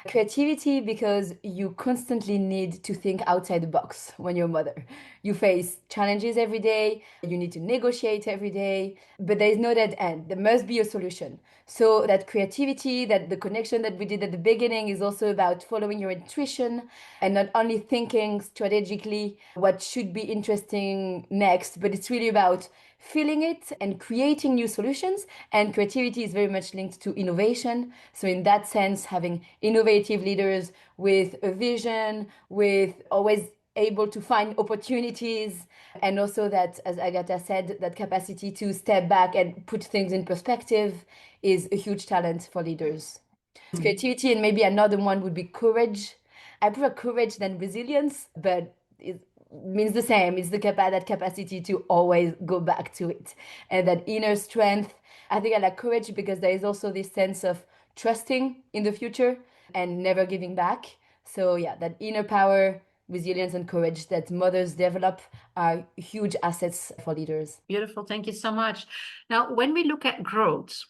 [SPEAKER 2] Creativity, because you constantly need to think outside the box when you're a mother. You face challenges every day, you need to negotiate every day, but there is no dead end. There must be a solution. So that creativity, that the connection that we did at the beginning is also about following your intuition and not only thinking strategically what should be interesting next, but it's really about feeling it and creating new solutions. And creativity is very much linked to innovation. So in that sense, having innovative leaders with a vision, with always able to find opportunities, and also that, as Agatha said, that capacity to step back and put things in perspective is a huge talent for leaders. Creativity, and maybe another one would be courage. I prefer courage than resilience, but it means the same. It's that capacity to always go back to it, and that inner strength. I think I like courage because there is also this sense of trusting in the future and never giving back. So yeah, that inner power, resilience, and courage that mothers develop are huge assets for leaders.
[SPEAKER 1] Beautiful. Thank you so much. Now, when we look at growth,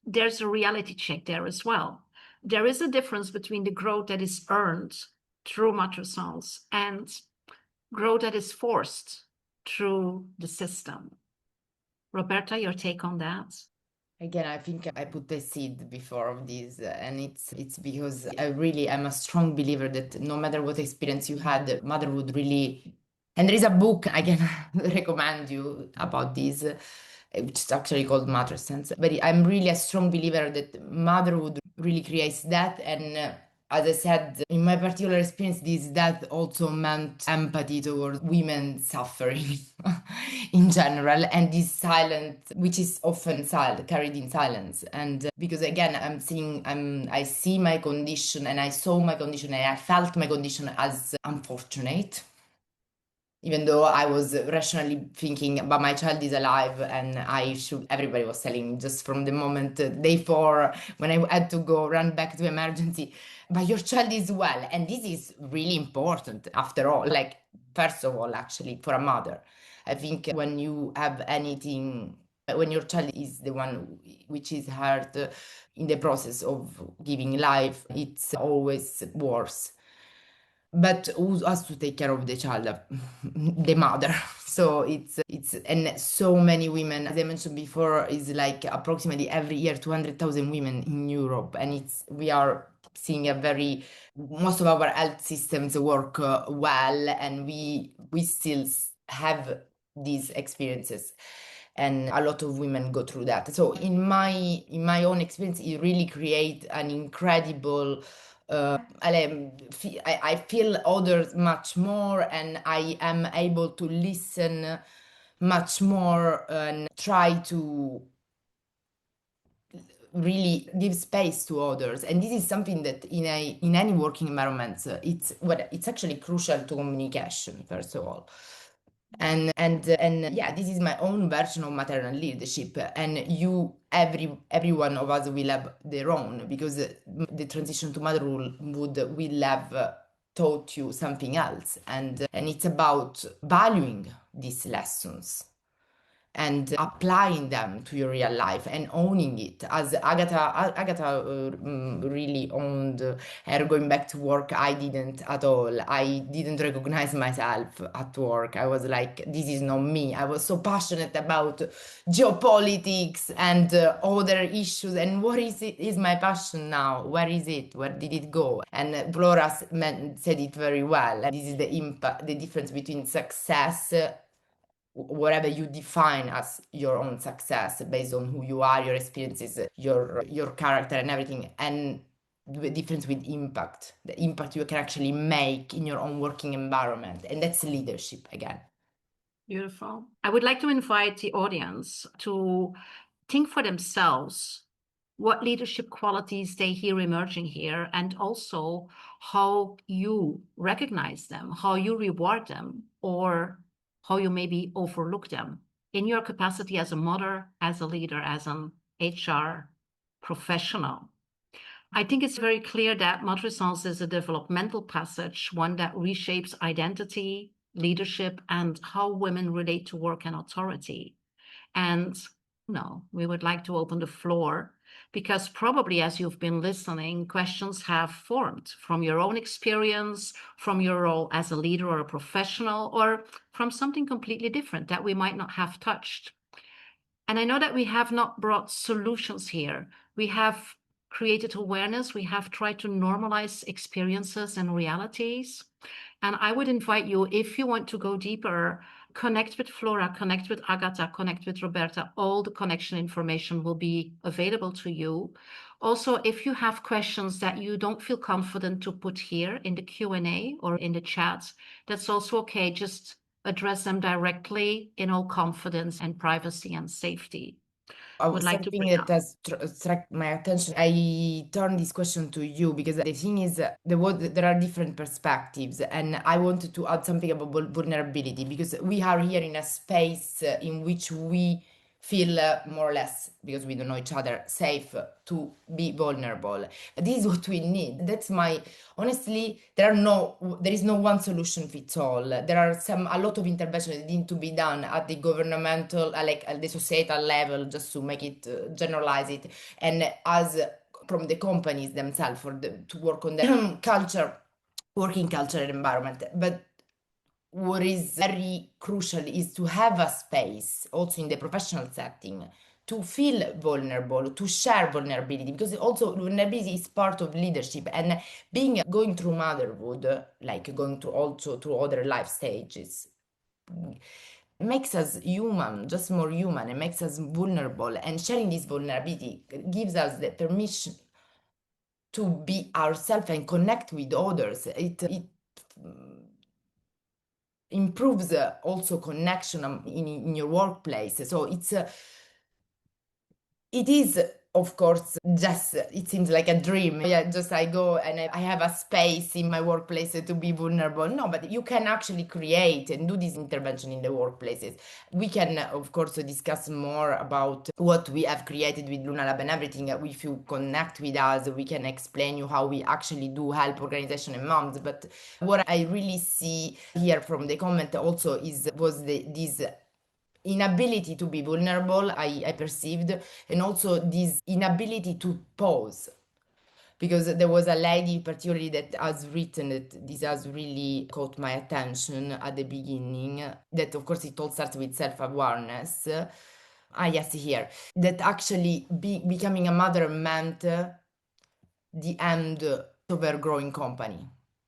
[SPEAKER 1] there's a reality check there as well. There is a difference between the growth that is earned through Matrescence and growth that is forced through the system. Roberta, your take on that?
[SPEAKER 3] Again, I think I put the seed before of this, and it's because I'm a strong believer that no matter what experience you had, motherhood really. And there is a book I can recommend you about this, which is actually called Matrescence. But I'm really a strong believer that motherhood really creates that, and as I said, in my particular experience, this that also meant empathy towards women suffering in general, and this silence, which is often carried in silence. And because again, I see my condition, and I saw my condition, and I felt my condition as unfortunate. even though I was rationally thinking, but my child is alive and everybody was telling me just from the moment, day 4, when I had to go run back to emergency, but your child is well. And this is really important after all, like, first of all, actually, for a mother. I think when you have anything, when your child is the one which is hurt in the process of giving life, it's always worse. But who has to take care of the child? The mother. So it's and so many women, as I mentioned before, is like approximately every year 200,000 women in Europe, and we are seeing most of our health systems work well, and we still have these experiences, and a lot of women go through that. So in my own experience, it really creates an incredible I feel others much more, and I am able to listen much more and try to really give space to others. And this is something that in any working environment, it's actually crucial to communication, first of all. And yeah, this is my own version of maternal leadership, and every one of us will have their own, because the transition to motherhood will have taught you something else, and it's about valuing these lessons and applying them to your real life and owning it, as Agatha really owned her going back to work. I didn't at all. I didn't recognize myself at work. I was like, this is not me. I was so passionate about geopolitics and other issues, and what is my passion now? Where is it? Where did it go? And Flora said it very well. This is the impact, the difference between success, whatever you define as your own success based on who you are, your experiences, your character and everything, and the difference with impact, the impact you can actually make in your own working environment. And that's leadership again.
[SPEAKER 1] Beautiful. I would like to invite the audience to think for themselves what leadership qualities they hear emerging here, and also how you recognize them, how you reward them, or how you maybe overlook them in your capacity as a mother, as a leader, as an HR professional. I think it's very clear that Matrescence is a developmental passage, one that reshapes identity, leadership, and how women relate to work and authority. And no, we would like to open the floor, because probably as you've been listening, questions have formed from your own experience, from your role as a leader or a professional, or from something completely different that we might not have touched. And I know that we have not brought solutions here. We have created awareness. We have tried to normalize experiences and realities. And I would invite you, if you want to go deeper, connect with Flora, connect with Agatha, connect with Roberta. All the connection information will be available to you. Also, if you have questions that you don't feel confident to put here in the Q&A or in the chat, that's also okay. Just address them directly in all confidence and privacy and safety. Would like to
[SPEAKER 3] Something
[SPEAKER 1] bring
[SPEAKER 3] that
[SPEAKER 1] up.
[SPEAKER 3] has struck my attention. I turn this question to you because the thing is, there are different perspectives, and I wanted to add something about vulnerability, because we are here in a space in which we feel more or less, because we don't know each other, safe to be vulnerable. This is what we need. Honestly, there is no one solution fits all. There are a lot of interventions that need to be done at the governmental, like at the societal level, just to make it, generalize it, and as from the companies themselves to work on their culture, working culture and environment. But what is very crucial is to have a space also in the professional setting to feel vulnerable, to share vulnerability, because also vulnerability is part of leadership, and going through motherhood, like going through other life stages, makes us human, just more human, and makes us vulnerable, and sharing this vulnerability gives us the permission to be ourselves and connect with others. It improves also connection in your workplace. So it is of course, just it seems like a dream. Yeah, just I go and I have a space in my workplace to be vulnerable. No, but you can actually create and do this intervention in the workplaces. We can, of course, discuss more about what we have created with Luna Lab and everything. If you connect with us, we can explain you how we actually do help organization and moms. But what I really see here from the comment also was this inability to be vulnerable, I perceived, and also this inability to pause. Because there was a lady particularly that has written that this has really caught my attention at the beginning, that of course it all starts with self-awareness. Yes, here, that actually becoming a mother meant the end of her growing company.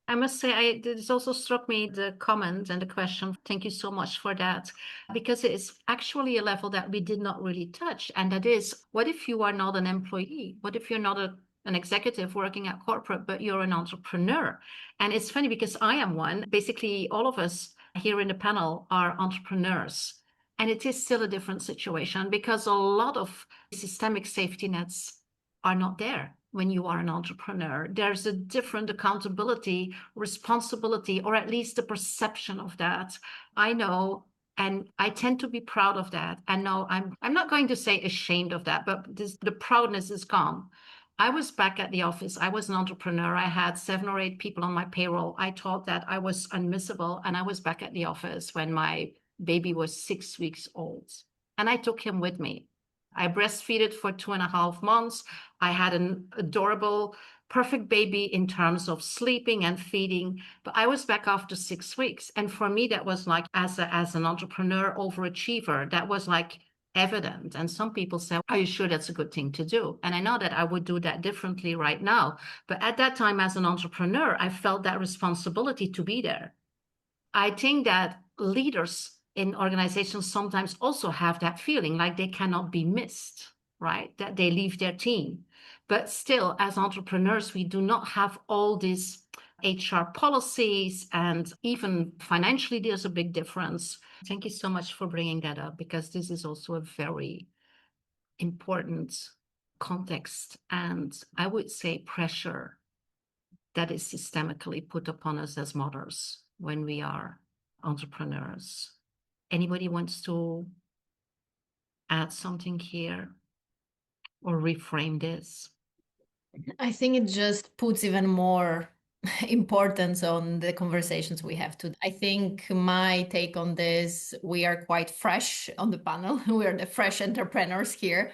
[SPEAKER 1] I must say, this also struck me, the comment and the question. Thank you so much for that, because it is actually a level that we did not really touch. And that is, what if you are not an employee? What if you're not an executive working at corporate, but you're an entrepreneur? And it's funny because I am one. Basically, all of us here in the panel are entrepreneurs. And it is still a different situation because a lot of systemic safety nets are not there when you are an entrepreneur. There's a different accountability, responsibility, or at least the perception of that. I know, and I tend to be proud of that. And no, I'm not going to say ashamed of that, but the proudness is gone. I was back at the office. I was an entrepreneur. I had 7 or 8 people on my payroll. I thought that I was unmissable, and I was back at the office when my baby was 6 weeks old. And I took him with me. I breastfeeded for 2.5 months. I had an adorable, perfect baby in terms of sleeping and feeding, but I was back after 6 weeks. And for me, that was like, as an entrepreneur overachiever, that was like evident. And some people say, are you sure that's a good thing to do? And I know that I would do that differently right now. But at that time, as an entrepreneur, I felt that responsibility to be there. I think that leaders in organizations sometimes also have that feeling like they cannot be missed, right? That they leave their team. But still, as entrepreneurs, we do not have all these HR policies, and even financially, there's a big difference. Thank you so much for bringing that up, because this is also a very important context, and I would say pressure that is systemically put upon us as mothers when we are entrepreneurs. Anybody wants to add something here or reframe this?
[SPEAKER 4] I think it just puts even more importance on the conversations we have today. I think my take on this, we are quite fresh on the panel. We are the fresh entrepreneurs here.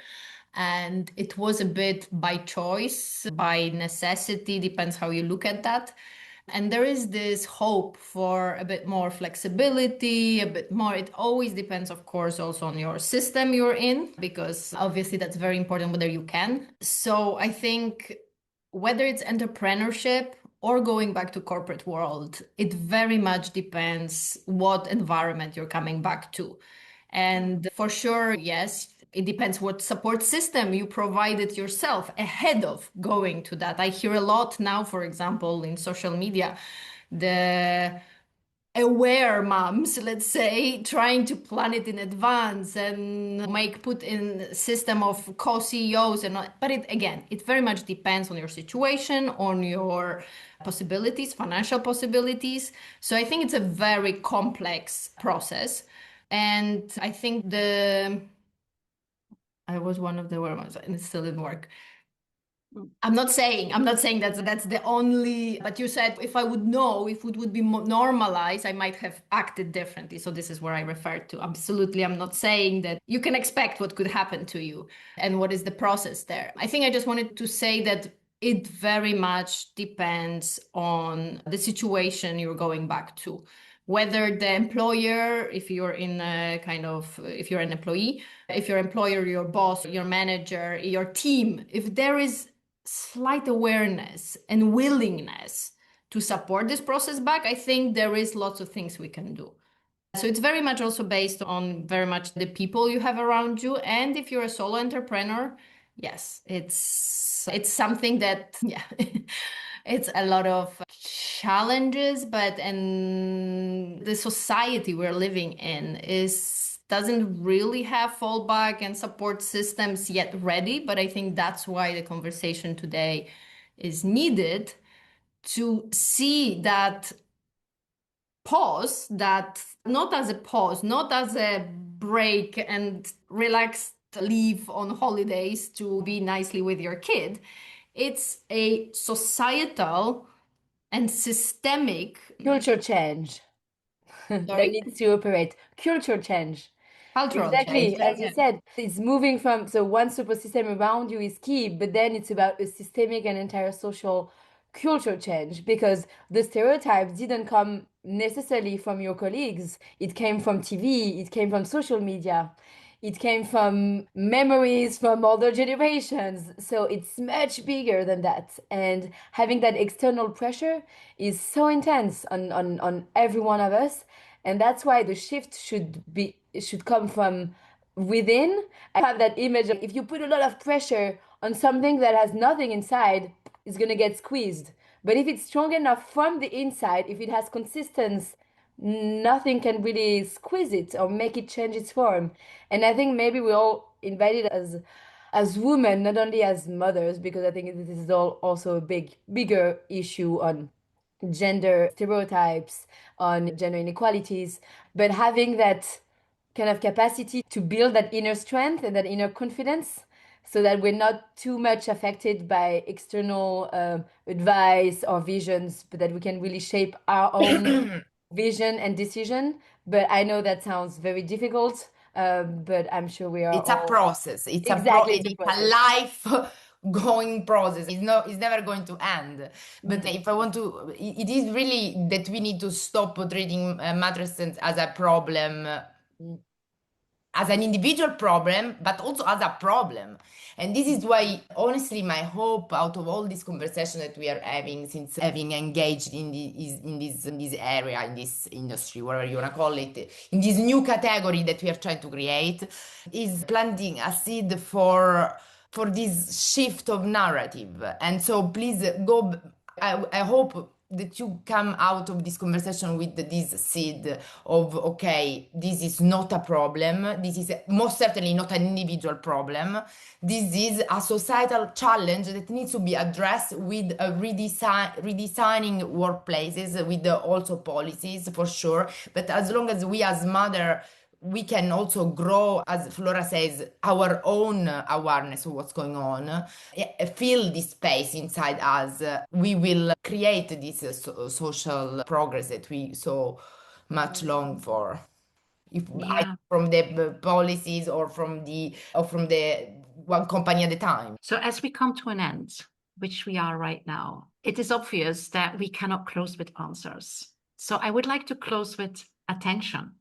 [SPEAKER 4] And it was a bit by choice, by necessity, depends how you look at that. And there is this hope for a bit more flexibility, a bit more. It always depends, of course, also on your system you're in, because obviously that's very important whether you can. So I think whether it's entrepreneurship or going back to corporate world, it very much depends what environment you're coming back to. And for sure, yes, it depends what support system you provided yourself ahead of going to that. I hear a lot now, for example, in social media, the aware moms, let's say, trying to plan it in advance and put in system of co-CEOs and all. But it very much depends on your situation, on your possibilities, financial possibilities. So I think it's a very complex process. And I think I was one of the ones and it still didn't work. I'm not saying that's the only, but you said if I would know if it would be normalized, I might have acted differently. So this is where I referred to. Absolutely. I'm not saying that you can expect what could happen to you and what is the process there. I think I just wanted to say that it very much depends on the situation you're going back to. Whether the employer, if you're in a if you're an employee, if your employer, your boss, your manager, your team, if there is slight awareness and willingness to support this process back, I think there is lots of things we can do. So it's very much also based on very much the people you have around you. And if you're a solo entrepreneur, yes, it's something that, yeah, it's a lot of challenges, but and the society we're living in is doesn't really have fallback and support systems yet ready. But I think that's why the conversation today is needed, to see that pause, that not as a pause, not as a break and relaxed leave on holidays to be nicely with your kid. It's a societal and systemic
[SPEAKER 2] Culture change that
[SPEAKER 4] Sorry?
[SPEAKER 2] needs to operate. Culture change.
[SPEAKER 4] Cultural change.
[SPEAKER 2] Exactly, as you
[SPEAKER 4] Yeah.
[SPEAKER 2] said, it's moving from, so one support system around you is key, but then it's about a systemic and entire social culture change, because the stereotypes didn't come necessarily from your colleagues. It came from TV, it came from social media, it came from memories from older generations. So it's much bigger than that. And having that external pressure is so intense on every one of us. And that's why the shift should come from within. I have that image of, if you put a lot of pressure on something that has nothing inside, it's going to get squeezed. But if it's strong enough from the inside, if it has consistency, nothing can really squeeze it or make it change its form. And I think maybe we're all invited as women, not only as mothers, because I think this is all also a bigger issue on gender stereotypes, on gender inequalities, but having that kind of capacity to build that inner strength and that inner confidence, so that we're not too much affected by external advice or visions, but that we can really shape our own vision and decision. But I know that sounds very difficult, but I'm sure we are
[SPEAKER 3] It's a
[SPEAKER 2] all
[SPEAKER 3] process.
[SPEAKER 2] exactly, it's a
[SPEAKER 3] It's a
[SPEAKER 2] process.
[SPEAKER 3] life going process. It's never going to end. But if I want to, it is really that we need to stop treating matrescence as a problem, as an individual problem, but also as a problem. And this is why, honestly, my hope out of all this conversation that we are having, since having engaged in this area, in this industry, whatever you wanna call it, in this new category that we are trying to create, is planting a seed for this shift of narrative. And so please go. I hope that you come out of this conversation with this seed of, okay, this is not a problem. This is most certainly not an individual problem. This is a societal challenge that needs to be addressed with a redesigning workplaces, with also policies for sure. But as long as we as mother, we can also grow, as Flora says, our own awareness of what's going on, feel this space inside us. We will create this social progress that we so much long for. If
[SPEAKER 1] Yeah.
[SPEAKER 3] from the policies or from the one company at a time.
[SPEAKER 1] So as we come to an end, which we are right now, it is obvious that we cannot close with answers. So I would like to close with attention.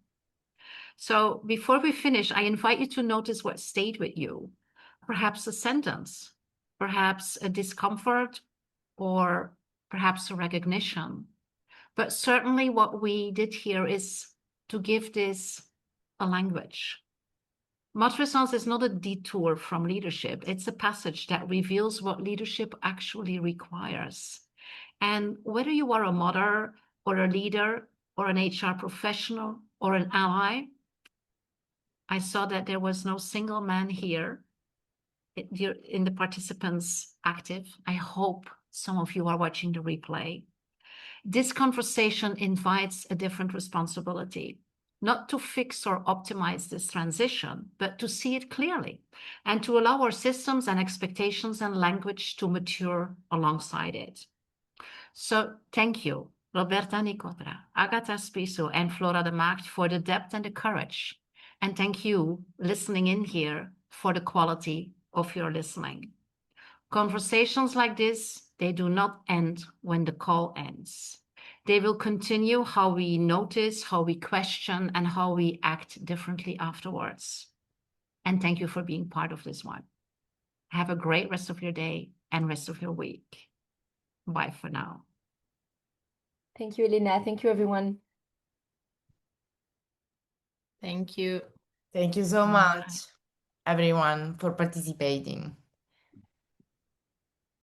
[SPEAKER 1] So before we finish, I invite you to notice what stayed with you. Perhaps a sentence, perhaps a discomfort, or perhaps a recognition. But certainly what we did here is to give this a language. Matrescence is not a detour from leadership. It's a passage that reveals what leadership actually requires. And whether you are a mother or a leader or an HR professional or an ally, I saw that there was no single man here in the participants active. I hope some of you are watching the replay. This conversation invites a different responsibility, not to fix or optimize this transition, but to see it clearly and to allow our systems and expectations and language to mature alongside it. So thank you, Roberta Nicotra, Agatha Spiso, and Flora de Maagd for the depth and the courage. And thank you, listening in here, for the quality of your listening. Conversations like this, they do not end when the call ends. They will continue how we notice, how we question, and how we act differently afterwards. And thank you for being part of this one. Have a great rest of your day and rest of your week. Bye for now.
[SPEAKER 2] Thank you, Elena. Thank you, everyone.
[SPEAKER 4] Thank you.
[SPEAKER 3] Thank you so much, everyone, for participating.